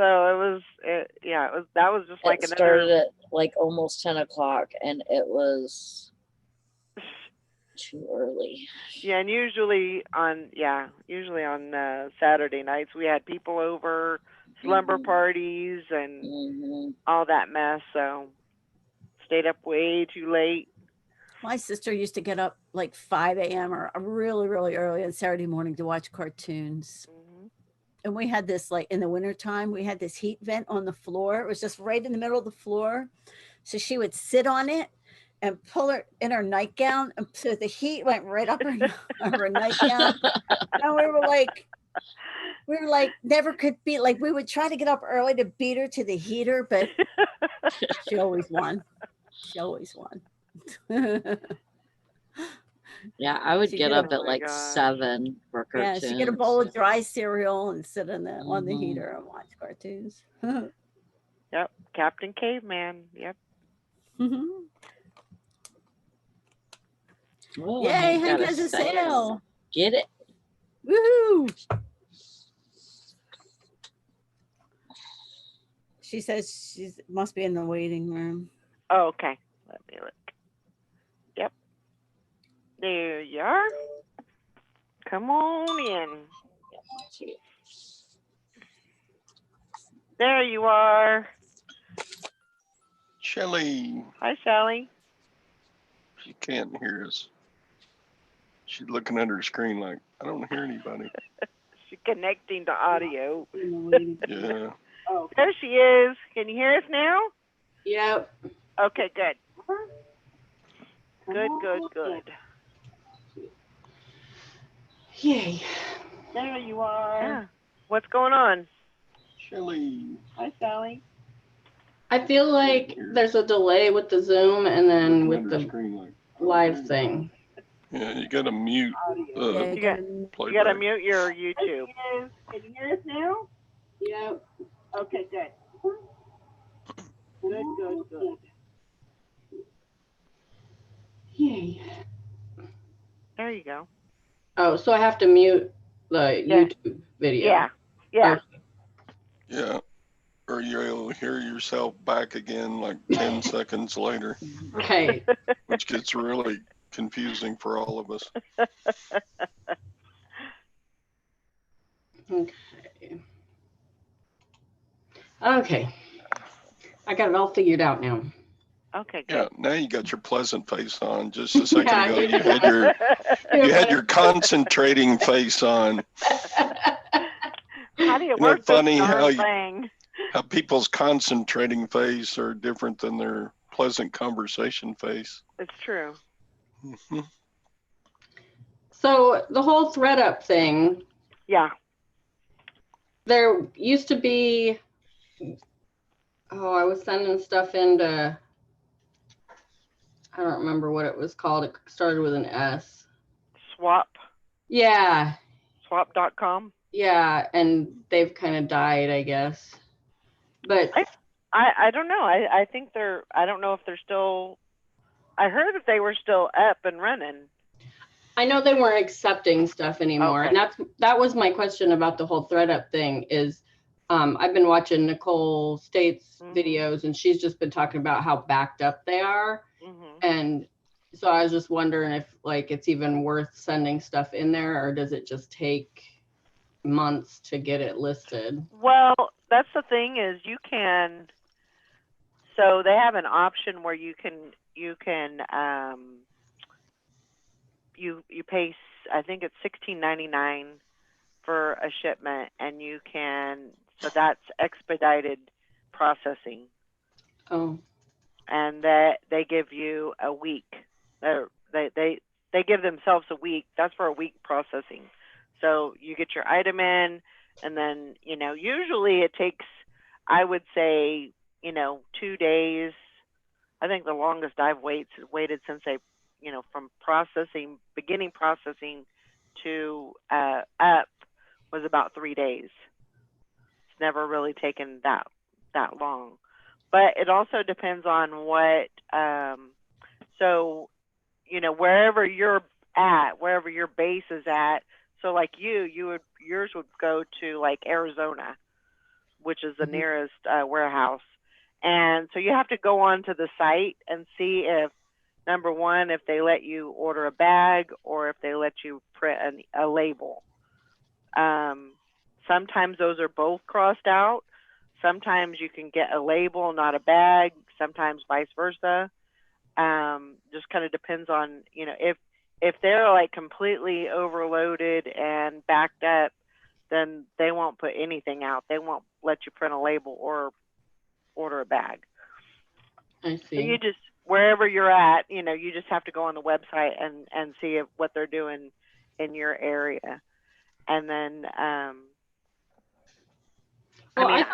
C: that was just like
A: It
C: another.
A: started at like almost 10 o'clock and it was too early.
C: Yeah, and usually on Saturday nights we had people over, slumber
A: Mhm.
C: parties, and
A: Mhm.
C: all that mess. So stayed up way too late.
B: My sister used to get up like 5 a.m. or really, really early on Saturday morning to watch cartoons.
C: Hmm.
B: And we had this, like in the wintertime, we had this heat vent on the floor. It was just right in the middle of the floor. So she would sit on it and pull her in her nightgown. And so the heat went right up her nightgown. And we were like, never could beat, like, we would try to get up early to beat her to the heater, but she always won.
A: Yeah, I would
B: She'd
A: get
B: get
A: up
C: Oh
A: at
C: my
A: like
C: gosh.
A: 7 for
B: Yeah,
A: cartoons.
B: she'd get a bowl of dry cereal and sit on the
A: Mhm.
B: heater and watch cartoons.
C: Yep, Captain Caveman. Yep.
A: Oh,
B: Yay,
A: Hank
B: Hank
A: got
B: has a
A: sale.
B: sale.
A: Get it?
B: Woohoo! She says she's must be in the waiting room.
C: Oh, okay. Let me look. Yep. There you are. Come on in. There you are.
D: Shelley,
C: Hi, Sally.
D: she can't hear us. She's looking at her screen like, I don't hear anybody.
C: She's connecting to audio.
B: In the waiting room.
D: Yeah.
B: Oh,
C: There she is. Can you hear us now?
E: Yep.
C: Okay, good. Good.
E: Yay.
B: there you are.
C: Yeah. What's going on?
D: Shelley.
B: Hi, Sally.
E: I feel like there's a delay with the Zoom and then with
D: Looking at her
E: the
D: screen like,
E: live thing.
D: yeah, you gotta mute
B: Yeah,
D: the
C: You got-
D: playback.
C: You gotta mute your YouTube.
B: Can you hear us now?
E: Yep.
B: Okay, good. Good.
E: Yay.
C: There you go.
E: Oh, so I have to mute the
C: Yeah.
E: YouTube video.
C: Yeah.
E: Okay.
D: Yeah. Or you'll hear yourself back again like 10 seconds later,
E: Right.
D: which gets really confusing for all of us.
E: Okay. Okay. I got it all figured out now.
C: Okay,
D: Yeah,
C: good.
D: now you got your pleasant face on. Just a second
E: Yeah,
D: ago,
E: you
D: you had your concentrating face on.
C: How do you
D: Isn't
C: work
D: it funny
C: this
D: how
C: darn
D: you-
C: thing?
D: How people's concentrating face are different than their pleasant conversation face.
C: It's true.
D: Mhm.
E: So the whole ThreadUp thing,
C: Yeah.
E: there used to be, I was sending stuff into, I don't remember what it was called. It started with an S.
C: Swap.
E: Yeah.
C: Swap.com.
E: Yeah. And they've kind of died, I guess. But
C: I don't know. I think I don't know if they're still, I heard that they were still up and running.
E: I know they weren't accepting stuff anymore.
C: Okay.
E: And that was my question about the whole ThreadUp thing is I've been watching Nicole State's
C: Mhm.
E: videos and she's just been talking about how backed up they are.
C: Hmm.
E: And so I was just wondering if like it's even worth sending stuff in there or does it just take months to get it listed?
C: Well, that's the thing is so they have an option where you pay, I think it's $16.99 for a shipment, and so that's expedited processing,
E: Oh,
C: and that they give you a week. They give themselves a week. That's for a week processing. So you get your item in, and then usually it takes, I would say, 2 days. I think the longest I've waited since from beginning processing to up was about 3 days. It's never really taken that long, but it also depends on what. So, wherever you're at, wherever your base is at. So, like yours would go to like Arizona, which is the
E: Mhm.
C: nearest warehouse. And so you have to go onto the site and see if, number one, if they let you order a bag or if they let you print a label. Sometimes those are both crossed out. Sometimes you can get a label, not a bag. Sometimes vice versa. Just kind of depends on, if they're like completely overloaded and backed up, then they won't put anything out. They won't let you print a label or order a bag.
E: I
C: So
E: see.
C: you just, wherever you're at, you just have to go on the website and see what they're doing in your area. And then,
E: Well,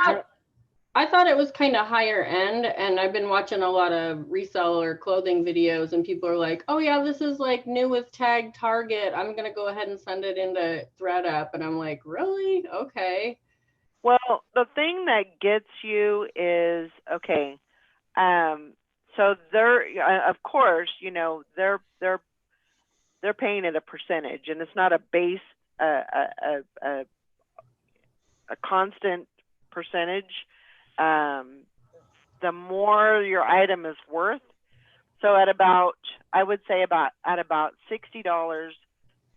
E: I thought it was kind of higher end, and I've been watching a lot of reseller clothing videos, and people are like, "Oh yeah, this is like new with tag Target. I'm gonna go ahead and send it into ThreadUp," and I'm like, "Really? Okay."
C: well, the thing that gets you is, okay, so they're, of course, they're they're paying it a percentage, and it's not a base, a constant percentage. The more your item is worth, so at about, I would say about $60,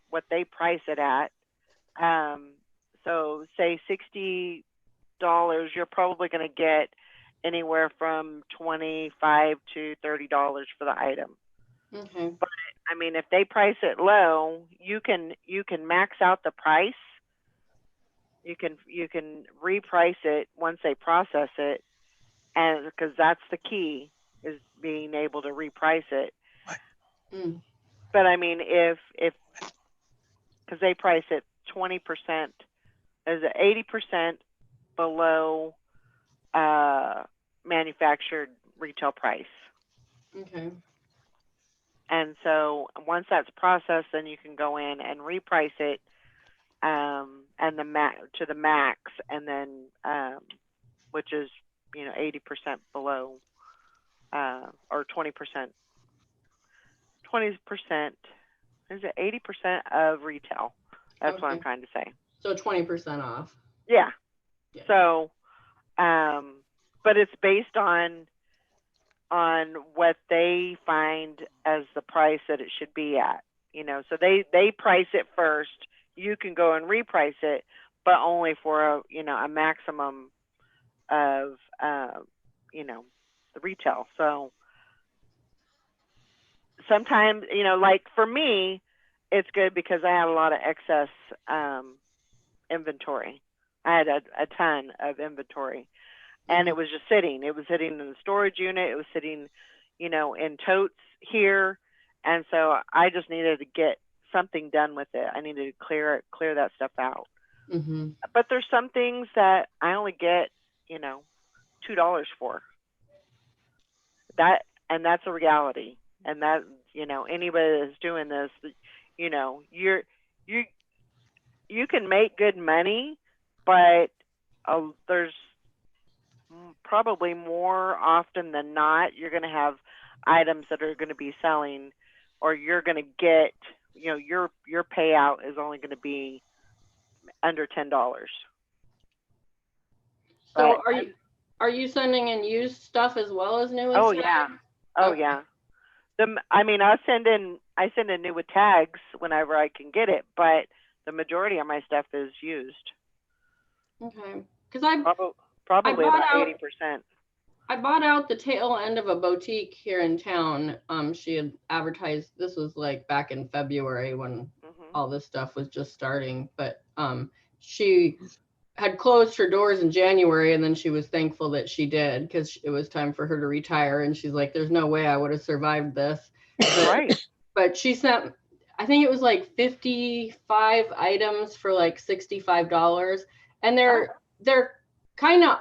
C: what they price it at. So say $60, you're probably going to get anywhere from $25 to $30 for the item.
E: Okay.
C: But I mean, if they price it low, you can max out the price. You can reprice it once they process it, and because that's the key, is being able to reprice it.
E: Mm.
C: But I mean, if because they price it 20%, is it 80% below manufactured retail price.
E: Okay.
C: And so once that's processed, then you can go in and reprice it, and to the max, and then which is 80% below, or 20%. 20%, is it 80% of retail? That's what I'm
E: Okay.
C: trying to say.
E: So 20% off.
C: Yeah.
E: Yeah.
C: So, but it's based on what they find as the price that it should be at. So they price it first. You can go and reprice it, but only for a maximum of the retail. So sometimes, like for me, it's good because I had a lot of excess inventory. I had a ton of inventory, and it was just sitting. It was sitting in the storage unit. It was sitting, in totes here, and so I just needed to get something done with it. I needed to clear that stuff out.
E: Mm-hmm.
C: But there's some things that I only get, $2 for. And that's a reality. And that, anybody that's doing this, you can make good money, but there's probably more often than not, you're going to have items that are going to be selling, or you're going to get, your payout is only going to be under $10.
E: So are you sending in used stuff as well as new?
C: Oh
E: tag?
C: yeah. Oh
E: Okay.
C: yeah. I send in new with tags whenever I can get it, but the majority of my stuff is used.
E: Okay. Because
C: Probably
E: bought
C: about
E: out-
C: 80%.
E: I bought out the tail end of a boutique here in town. She had advertised, this was like back in February when all this stuff was just starting, but she had closed her doors in January, and then she was thankful that she did, because it was time for her to retire, and she's like, there's no way I would have survived this.
C: Right.
E: But she sent, I think it was like 55 items for like $65, and they're kind of,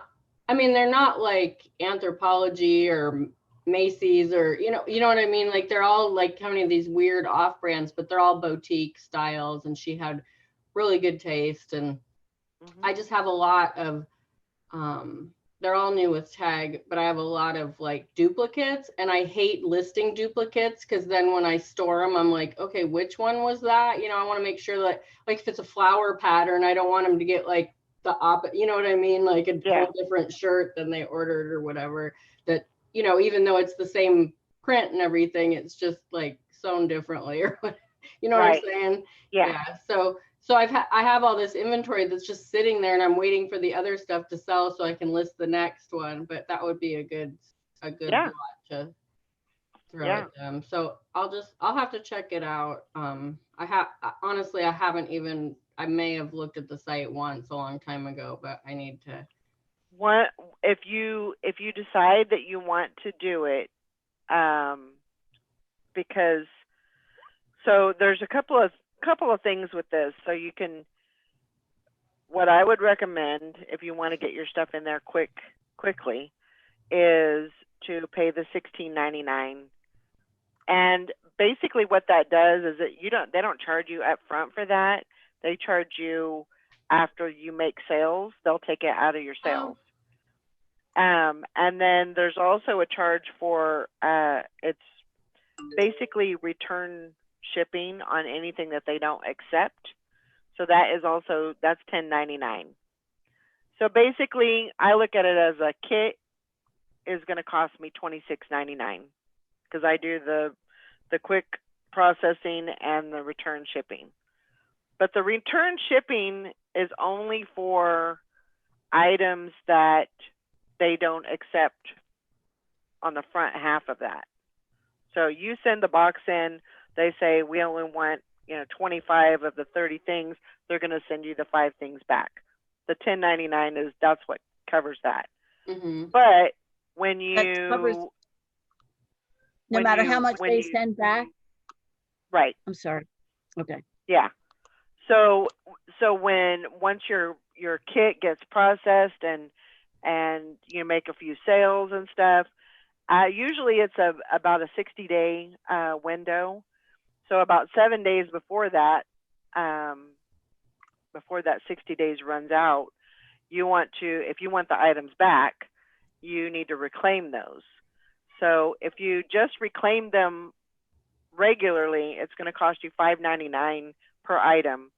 E: I mean, they're not like Anthropologie or Macy's or, you know what I mean? Like they're all like kind of these weird off brands, but they're all boutique styles, and she had really good taste. And I just have a lot of, they're all new with tag, but I have a lot of like duplicates, and I hate listing duplicates, because then when I store them, I'm like, okay, which one was that? I want to make sure that, like, if it's a flower pattern, I don't want them to get like the opposite, you know what I mean? Like a whole different shirt than they ordered or whatever, that, even though it's the same print and everything, it's just like sewn differently, or what, what I'm saying?
C: Yeah.
E: So I have all this inventory that's just sitting there, and I'm waiting for the other stuff to sell so I can list the next one. But that would be a good lot to throw at them. So I'll have to check it out. Honestly, I may have looked at the site once a long time ago, but I need to.
C: If you decide that you want to do it, because so there's a couple of things with this. So you can, what I would recommend if you want to get your stuff in there quickly is to pay the $16.99. And basically what that does is that they don't charge you up front for that. They charge you after you make sales. They'll take it out of your sales. And then there's also a charge for it's basically return shipping on anything that they don't accept. So that is also, that's $10.99. So basically, I look at it as a kit is going to cost me $26.99 because I do the quick processing and the return shipping. But the return shipping is only for items that they don't accept on the front half of that. So you send the box in, they say we only want 25 of the 30 things. They're going to send you the 5 things back. The $10.99 that's what covers that.
E: Mm-hmm.
C: But when
B: That covers
C: you
B: no matter how much they send back.
C: right.
B: I'm sorry. Okay.
C: Yeah. So once your kit gets processed and you make a few sales and stuff, usually it's about a 60-day window. So about 7 days before that 60 days runs out, if you want the items back, you need to reclaim those. So if you just reclaim them regularly, it's going to cost you $5.99 per item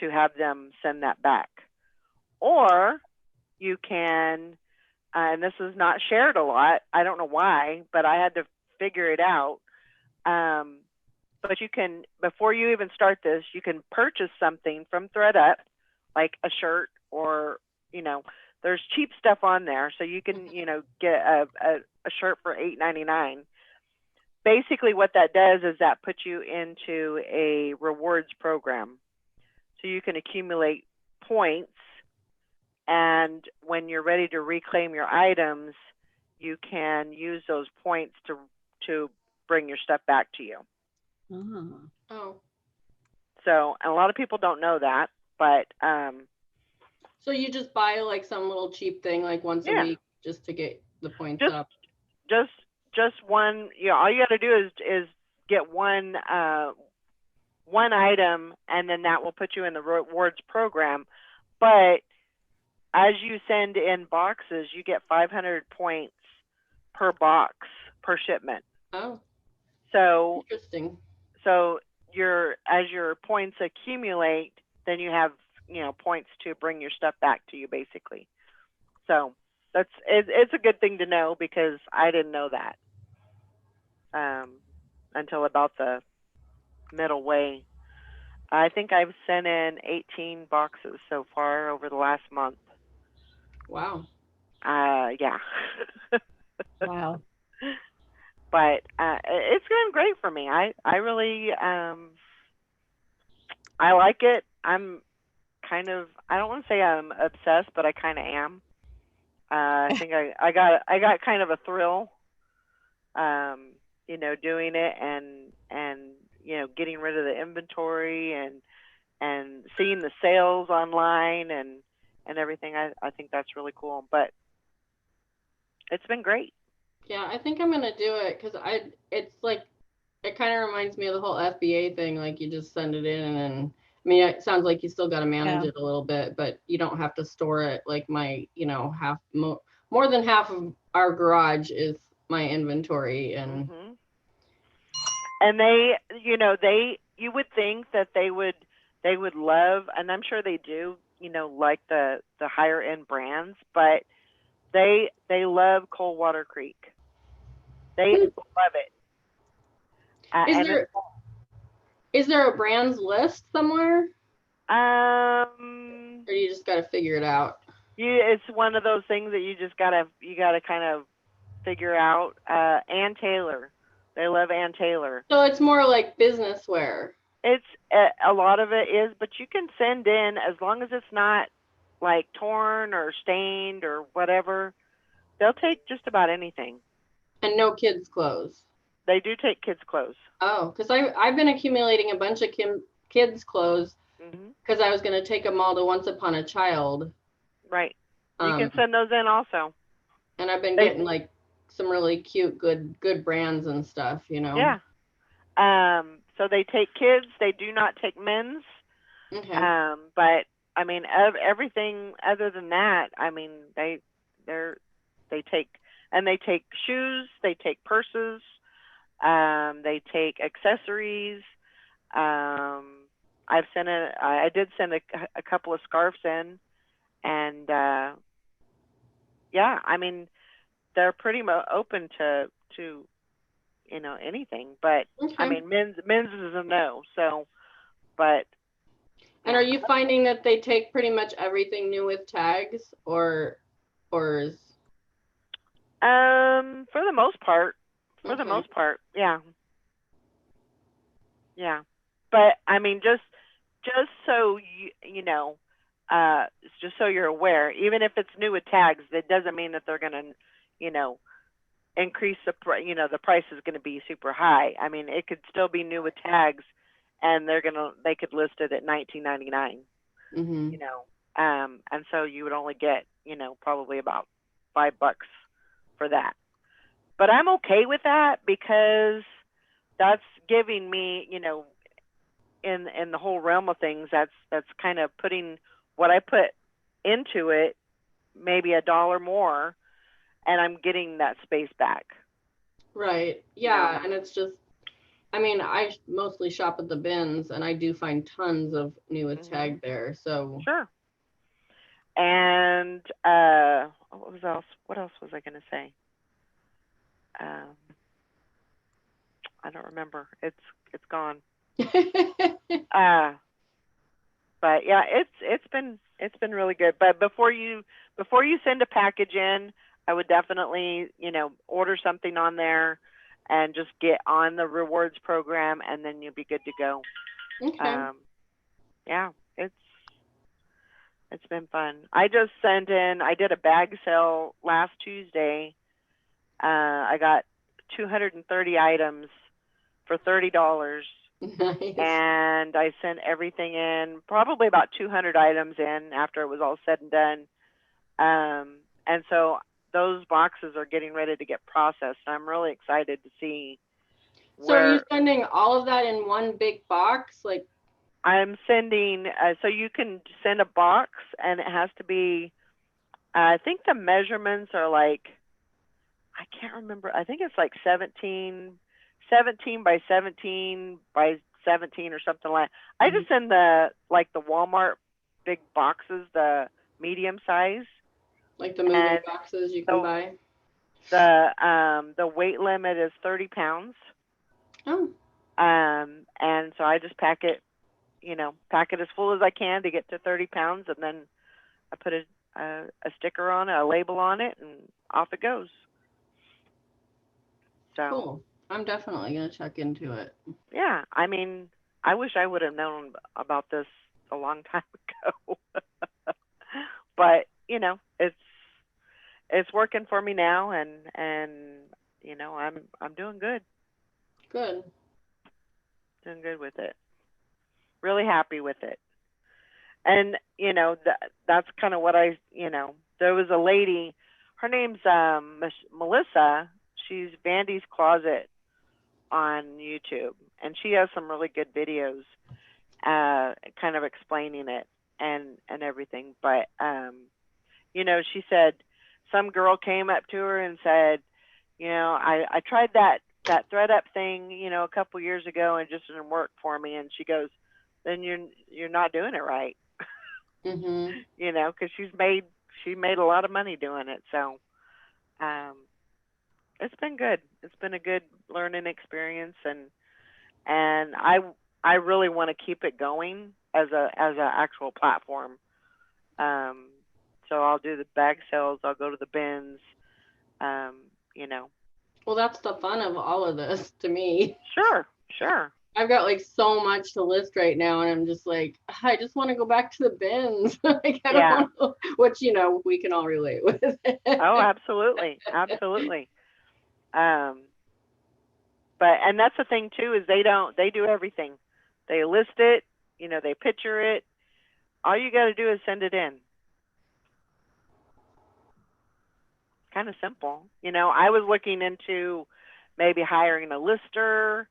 C: to have them send that back. Or you can, and this is not shared a lot, I don't know why, but I had to figure it out. But you can, before you even start this, you can purchase something from ThredUp, like a shirt or, there's cheap stuff on there. So you can, get a shirt for $8.99. Basically what that does is that puts you into a rewards program. So you can accumulate points, and when you're ready to reclaim your items, you can use those points to bring your stuff back to you.
E: Oh.
C: So, and a lot of people don't know that, but
E: So you just buy like some little cheap thing like once a week just to get the points up.
C: Just one, all you got to do is get one item, and then that will put you in the rewards program. But as you send in boxes, you get 500 points per box per shipment.
E: Oh.
C: So
E: Interesting.
C: So as your points accumulate, then you have points to bring your stuff back to you, basically. So it's a good thing to know, because I didn't know that until about the middle way. I think I've sent in 18 boxes so far over the last month.
E: Wow.
C: Yeah.
B: Wow.
C: But it's going great for me. I really I like it. I'm kind of, I don't want to say I'm obsessed, but I kind of am. I think I got kind of a thrill, doing it and getting rid of the inventory and seeing the sales online and everything. I think that's really cool. But it's been great.
E: Yeah, I think I'm gonna do it because it's like, it kind of reminds me of the whole FBA thing. Like you just send it in, and then, I mean, it sounds like you still got to manage it a little bit, but you don't have to store it. Like my, more than half of our garage is my inventory, and
C: and they, you would think that they would love, and I'm sure they do, like the higher end brands, but they love Coldwater Creek. They love it.
E: Is there a brands list somewhere?
C: Or
E: you just got to figure it out?
C: It's one of those things that you gotta kind of figure out. Ann Taylor, they love Ann Taylor.
E: So it's more like business wear.
C: It's a lot of it is, but you can send in as long as it's not like torn or stained or whatever. They'll take just about anything.
E: And no kids' clothes.
C: They do take kids' clothes.
E: Oh, because I've been accumulating a bunch of kids' clothes because I was going to take them all to Once Upon a Child.
C: Right. You can send those in also.
E: And I've been getting like some really cute, good brands and stuff,
C: Yeah. So they take kids. They do not take men's.
E: Okay.
C: But I mean, everything other than that, I mean, they take shoes. They take purses. They take accessories. I've sent I did send a couple of scarves in, and yeah, I mean, they're pretty open to anything, but I
E: Okay.
C: mean, men's is a no. So, but
E: And are you finding that they take pretty much everything new with tags, or is
C: for the most part,
E: okay.
C: yeah, yeah. But I mean, just so you know, just so you're aware, even if it's new with tags, that doesn't mean that they're gonna, you know, increase the the price is going to be super high. I mean, it could still be new with tags, and they could list it at $19.99.
E: Mm-hmm.
C: And so you would only get probably about $5 for that. But I'm okay with that because that's giving me in the whole realm of things, that's kind of putting what I put into it maybe $1 more, and I'm getting that space back.
E: Right. Yeah, and it's just, I mean, I mostly shop at the bins, and I do find tons of new with tag there. So
C: Sure. And what else was I going to say? I don't remember. It's gone. But yeah, it's been really good. But before you send a package in, I would definitely order something on there and just get on the rewards program, and then you'll be good to go.
E: Okay.
C: Yeah, it's been fun. I did a bag sale last Tuesday. I got 230 items for $30.
E: Nice.
C: And I sent everything in, probably about 200 items in after it was all said and done. And so those boxes are getting ready to get processed. I'm really excited to see
E: So are you sending all of that in one big box? Like,
C: I'm sending, so you can send a box, and it has to be, I think the measurements are like, I can't remember. I think it's like 17 by 17 by 17 or something like that. I just send the Walmart big boxes, the medium size.
E: Like the moving boxes you can buy?
C: The weight limit is 30 pounds.
E: Oh.
C: And so I just pack it as full as I can to get to 30 pounds, and then I put a sticker on it, a label on it, and off it goes. So
E: cool. I'm definitely going to check into it.
C: Yeah, I mean, I wish I would have known about this a long time ago. But, it's working for me now, and I'm doing good.
E: Good.
C: Doing good with it. Really happy with it. And, that's kind of what there was a lady, her name's Melissa. She's Vandy's Closet on YouTube, and she has some really good videos kind of explaining it and everything. But she said some girl came up to her and said, I tried that ThredUp thing a couple years ago, and it just didn't work for me. And she goes, then you're not doing it right.
E: Mm-hmm.
C: Because she made a lot of money doing it. So it's been good. It's been a good learning experience, and I really want to keep it going as a actual platform. So I'll do the bag sales. I'll go to the bins.
E: Well, that's the fun of all of this to me.
C: Sure.
E: I've got like so much to list right now, and I'm just like, I just want to go back to the bins. Like, I don't know, which we can all relate with.
C: Oh, absolutely. But and that's the thing too, is they do everything. They list it, they picture it. All you got to do is send it in. Kind of simple. I was looking into maybe hiring a lister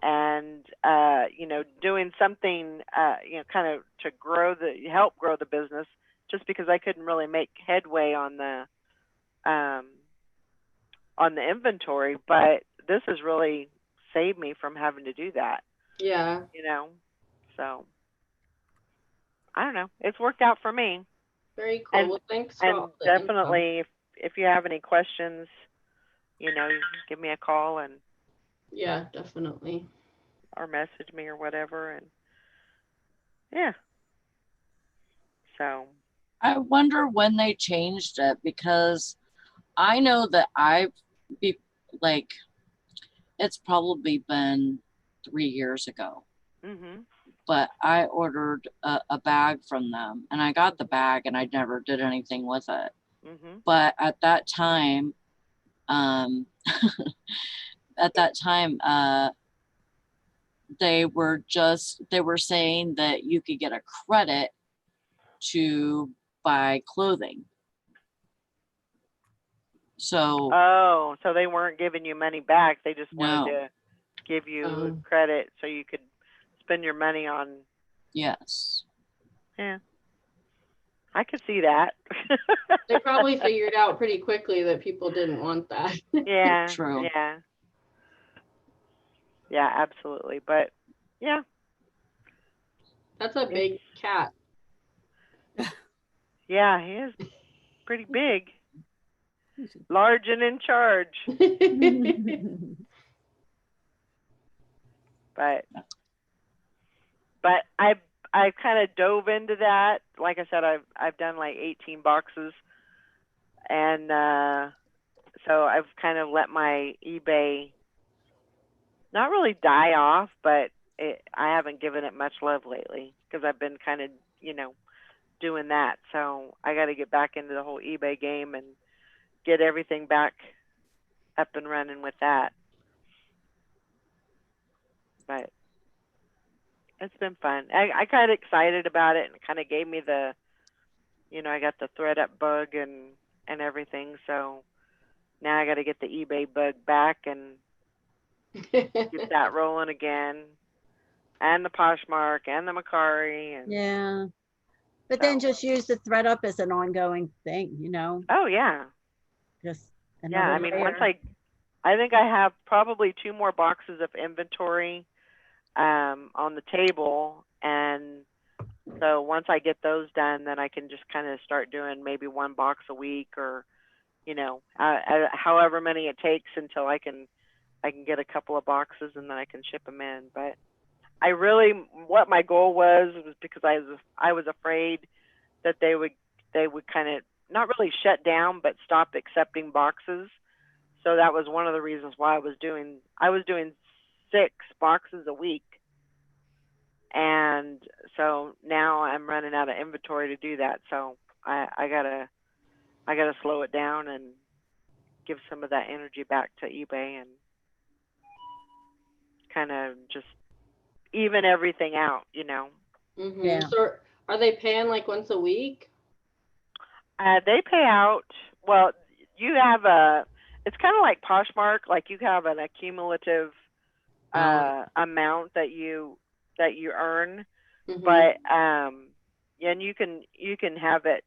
C: and doing something kind of to help grow the business, just because I couldn't really make headway on the inventory. But this has really saved me from having to do that.
E: Yeah.
C: you know. So I don't know. It's worked out for me.
E: Very cool.
C: And
E: Well, thanks for
C: and
E: all the info.
C: definitely if you have any questions, you know, you can give me a call and
E: Yeah, definitely.
C: or message me or whatever and yeah. So
A: I wonder when they changed it because I know that I've be like it's probably been 3 years ago,
C: mhm.
A: but I ordered a bag from them and I got the bag and I never did anything with it.
C: Mhm.
A: But at that time, um, at that time, they were saying that you could get a credit to buy clothing. So
C: Oh, so they weren't giving you money back. They just wanted
A: no,
C: to give you
E: Um,
C: credit so you could spend your money on.
A: yes,
C: Yeah, I could see that.
E: they probably figured out pretty quickly that people didn't want that.
C: Yeah,
A: true.
C: yeah, yeah, absolutely. But yeah,
E: That's a big cat.
C: yeah, he is pretty big, large and in charge. But I kind of dove into that. Like I said, I've done like 18 boxes, and so I've kind of let my eBay not really die off, but I haven't given it much love lately because I've been kind of, you know, doing that. So I got to get back into the whole eBay game and get everything back up and running with that. But it's been fun. I kind of excited about it, and it kind of gave me the, you know, I got the ThreadUp bug and everything. So now I got to get the eBay bug back and get that rolling again, and the Poshmark and the Macari and
B: Yeah. But then
C: so.
B: just use the thread up as an ongoing thing, you know,
C: Oh yeah,
B: just
C: yeah.
B: another
C: I mean, once
B: layer.
C: I think I have probably 2 more boxes of inventory on the table, and so once I get those done, then I can just kind of start doing maybe 1 box a week, or you know, however many it takes until I can get a couple of boxes and then I can ship them in. But I really, what my goal was because I was afraid that they would kind of not really shut down, but stop accepting boxes. So that was one of the reasons why I was doing 6 boxes a week. And so now I'm running out of inventory to do that. So I gotta slow it down and give some of that energy back to eBay and kind of just even everything out, you know.
B: Yeah.
E: So are they paying like once a week?
C: They pay out, well, you have it's kind of like Poshmark, like you have an accumulative amount that you earn,
E: Mhm.
C: but and you can have it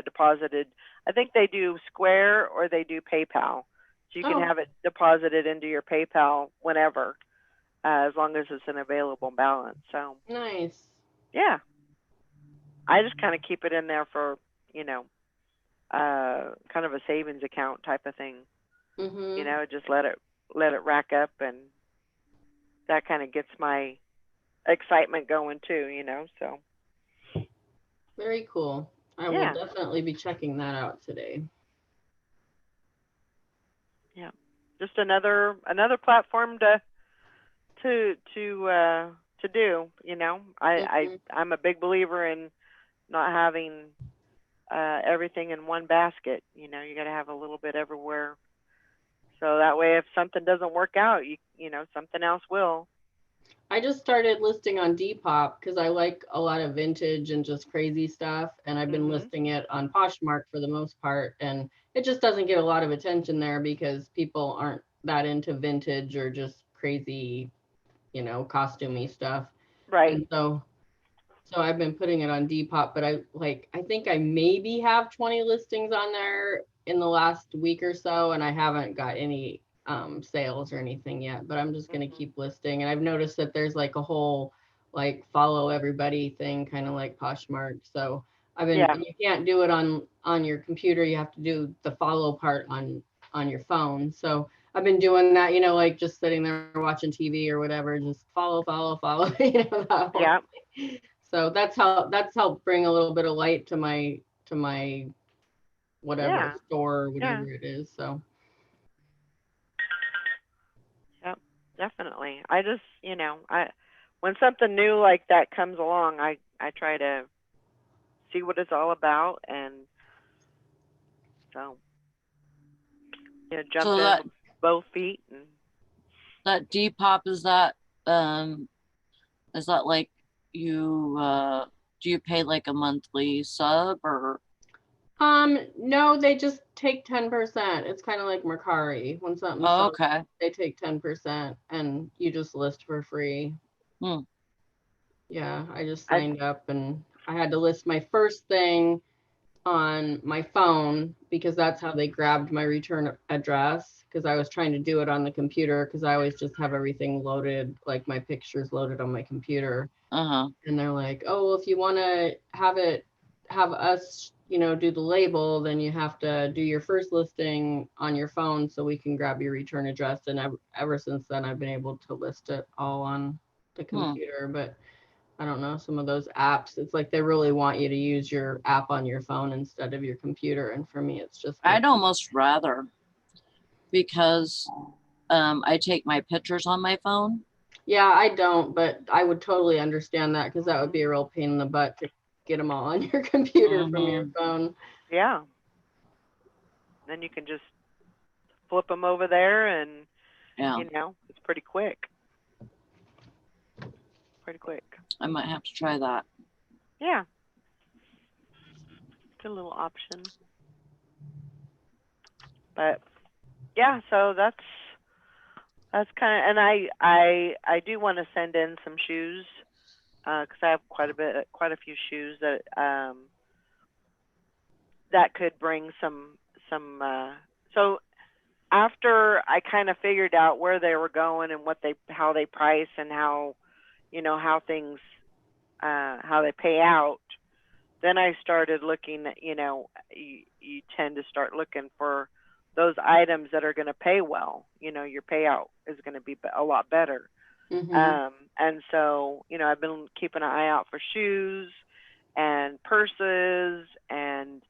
C: deposited. I think they do Square or they do PayPal, so you can
E: Oh.
C: have it deposited into your PayPal whenever, as long as it's an available balance. So
E: Nice.
C: yeah, I just kind of keep it in there for, you know, kind of a savings account type of thing. You
E: Mhm.
C: know, just let it rack up, and that kind of gets my excitement going too. You know, so
E: Very cool. I will
C: yeah,
E: definitely be checking that out today.
C: yeah, just another platform to do. You know,
E: Mhm.
C: I'm a big believer in not having everything in one basket. You know, you got to have a little bit everywhere. So that way, if something doesn't work out, you know, something else will.
E: I just started listing on Depop because I like a lot of vintage and just crazy stuff. And I've been
C: Mhm.
E: listing it on Poshmark for the most part. And it just doesn't get a lot of attention there because people aren't that into vintage or just crazy, you know, costumey stuff.
C: Right.
E: And so I've been putting it on Depop, but I think I maybe have 20 listings on there in the last week or so, and I haven't got any sales or anything yet, but I'm just gonna
C: Mhm.
E: keep listing. And I've noticed that there's like a whole like follow everybody thing, kind of like Poshmark. So I've been,
C: Yeah.
E: and you can't do it on your computer. You have to do the follow part on your phone. So I've been doing that, you know, like just sitting there watching TV or whatever, just follow, you know, that whole
C: Yeah.
E: thing. So that's helped bring a little bit of light to my whatever
C: Yeah.
E: store,
C: Yeah.
E: whatever it is. So
C: Yep. Definitely. I just, when something new like that comes along, I try to see what it's all about, and so jump
A: So
C: in
A: that
C: with both feet. And
A: that Depop, is that like you do you pay like a monthly sub or
E: no, they just take 10%. It's kind of like Mercari. When something
A: oh,
E: sells,
A: okay.
E: they take 10% and you just list for free.
A: Hmm.
E: Yeah, I just
C: I
E: signed up and I had to list my first thing on my phone because that's how they grabbed my return address, because I was trying to do it on the computer because I always just have everything loaded, like my pictures loaded on my computer.
A: Uh-huh.
E: And they're like, oh, well, if you want to have us, do the label, then you have to do your first listing on your phone so we can grab your return address. And ever since then, I've been able to list it all on the computer. But I don't know, some of those apps, it's like they really want you to use your app on your phone instead of your computer. And for me, it's just like,
A: I'd almost rather, because I take my pictures on my phone.
E: yeah, I don't, but I would totally understand that because that would be a real pain in the butt to get them all on your computer from your phone.
C: yeah. Then you can just flip them over there, and
A: Yeah,
C: it's pretty quick. Pretty quick.
A: I might have to try that.
C: Yeah. Good little option. But yeah, so that's kind of, and I do want to send in some shoes, because I have quite a few shoes that that could bring some so after I kind of figured out where they were going and how they price and how how things how they pay out, then I started looking at, you tend to start looking for those items that are going to pay well. Your payout is going to be a lot better.
E: Mm-hmm.
C: And so, I've been keeping an eye out for shoes and purses and,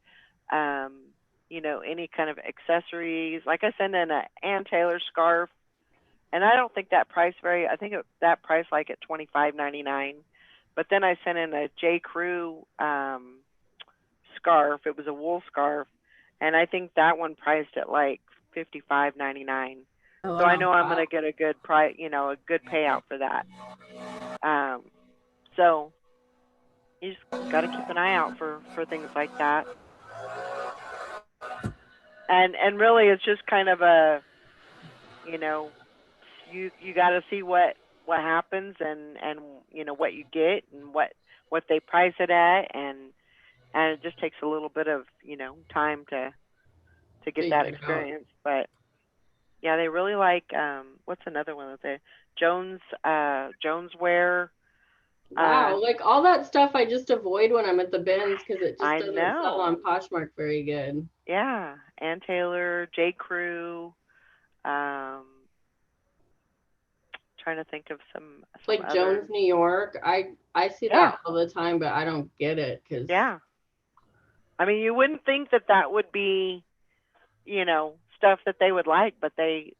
C: any kind of accessories. Like I sent in a Ann Taylor scarf, and I don't think that price I think that price like at $25.99. But then I sent in a J. Crew scarf. It was a wool scarf, and I think that one priced at like $55.99.
B: Oh,
C: So I
B: wow.
C: know I'm gonna get a good price, a good payout for that. So you just got to keep an eye out for things like that. And really, it's just kind of a, you know, you got to see what happens, and what you get and what they price it at, and it just takes a little bit of time to get
E: Figure
C: that
E: it out.
C: experience. But yeah, they really like what's another one that they Jones wear.
E: Wow, like all that stuff I just avoid when I'm at the bins because it just
C: I
E: doesn't sell
C: know.
E: on Poshmark very good.
C: Yeah, Ann Taylor, J. Crew. Trying to think of some
E: Like
C: other.
E: Jones, New York, I see
C: Yeah.
E: that all the time, but I don't get it because
C: Yeah. I mean, you wouldn't think that would be, stuff that they would like, but they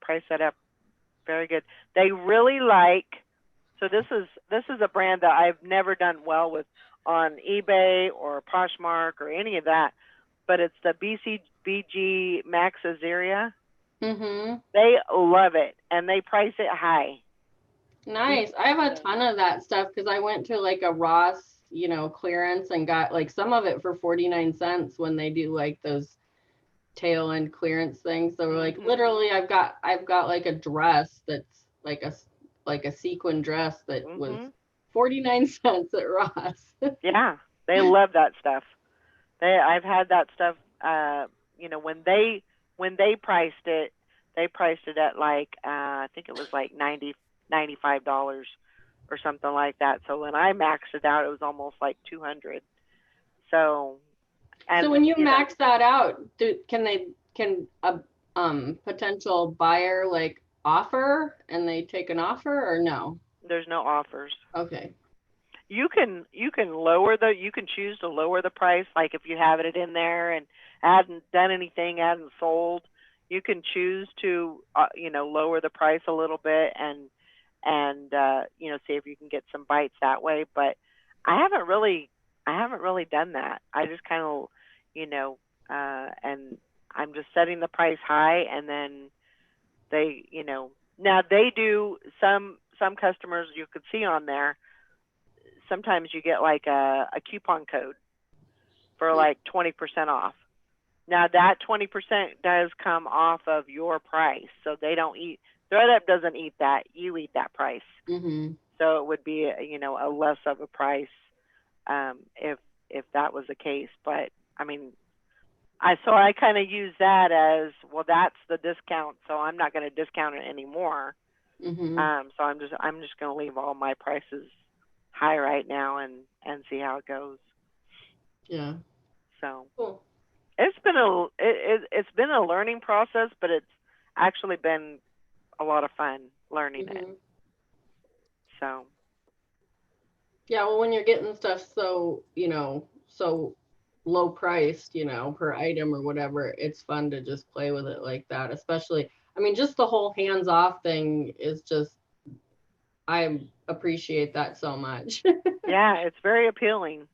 C: price that up very good. They really like. So this is a brand that I've never done well with on eBay or Poshmark or any of that, but it's the BCBG Max Azaria.
E: Mm-hmm.
C: They love it, and they price it high.
E: Nice. I have a ton of that stuff because I went to like a Ross, clearance and got like some of it for 49 cents when they do like those tail end clearance things. So we're like,
C: Mhm.
E: literally I've got like a dress that's like a sequin dress that was
C: Mhm.
E: 49 cents at Ross.
C: Yeah, they love that stuff. I've had that stuff. When they priced it, they priced it at like I think it was like $95 or something like that. So when I maxed it out, it was almost like 200. So, and
E: So when you
C: know,
E: max that out, can a potential buyer like offer and they take an offer or no?
C: there's no offers.
E: Okay.
C: You can choose to lower the price, like if you have it in there and hadn't done anything, hadn't sold, you can choose to lower the price a little bit and see if you can get some bites that way. But I haven't really done that. I just kind of and I'm just setting the price high, and then they now they do some customers you could see on there. Sometimes you get like a coupon code for like 20% off. Now that 20% does come off of your price, so they don't eat. ThredUp doesn't eat that. You eat that price.
E: Mm-hmm.
C: So it would be a less of a price if that was the case. But I mean, I kind of use that as, well, that's the discount, so I'm not going to discount it anymore.
E: Mm-hmm.
C: So I'm just going to leave all my prices high right now and see how it goes.
E: Yeah.
C: So
E: Cool.
C: it's been a learning process, but it's actually been a lot of fun learning it. So
E: yeah, well, when you're getting stuff so low priced, per item or whatever, it's fun to just play with it like that. Especially, I mean, just the whole hands off thing is just, I appreciate that so much.
C: yeah, it's very appealing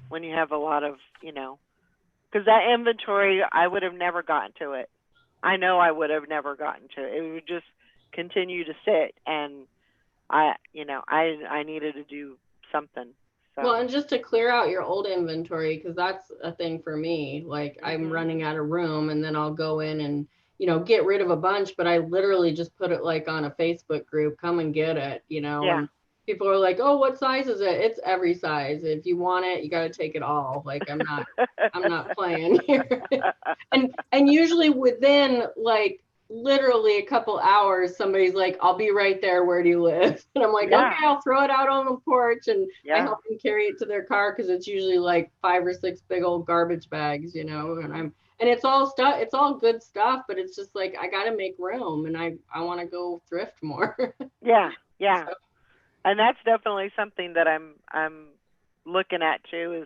C: when you have a lot of, because that inventory, I would have never gotten to it. I know I would have never gotten to it. It would just continue to sit, and I needed to do something. So.
E: Well, and just to clear out your old inventory, because that's a thing for me. Like I'm running out of room, and then I'll go in and get rid of a bunch, but I literally just put it like on a Facebook group, come and get it,
C: Yeah.
E: And people are like, oh, what size is it? It's every size. If you want it, you got to take it all. Like I'm not playing here. and usually within like literally a couple hours, somebody's like, I'll be right there. Where do you live? And I'm like,
C: Yeah.
E: okay, I'll throw it out on the porch, and I
C: Yeah.
E: help them carry it to their car, because it's usually like 5 or 6 big old garbage bags, and it's all stuff, it's all good stuff, but it's just like, I got to make room, and I want to go thrift more.
C: Yeah. So. And that's definitely something that I'm looking at too,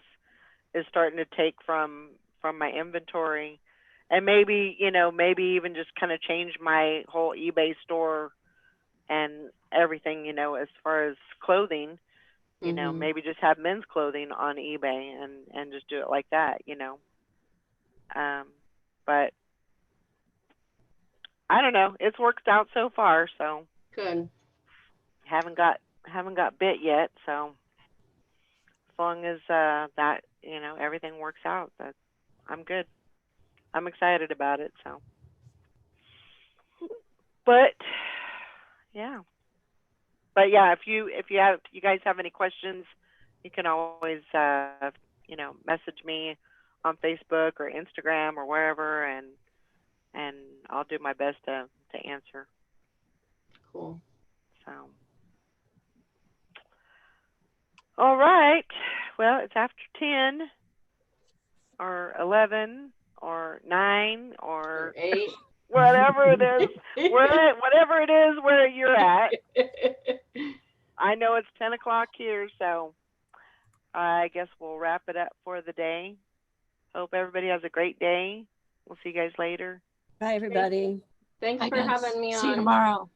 C: is starting to take from my inventory, and maybe even just kind of change my whole eBay store and everything, as far as clothing, maybe just have men's clothing on eBay and just do it like that, but I don't know, it's worked out so far, so
E: Good.
C: haven't got bit yet, so as long as that everything works out, that I'm good. I'm excited about it. So, but yeah, if you guys have any questions, you can always message me on Facebook or Instagram or wherever, and I'll do my best to answer.
E: Cool.
C: So. All right. Well, it's after 10 or 11 or 9 or
E: 8.
C: Whatever it is, whatever it is where you're at. I know it's 10 o'clock here, so I guess we'll wrap it up for the day. Hope everybody has a great day. We'll see you guys later.
B: Bye, everybody.
E: Thanks
A: Bye,
E: for
A: guys.
E: having me on.
A: See you tomorrow.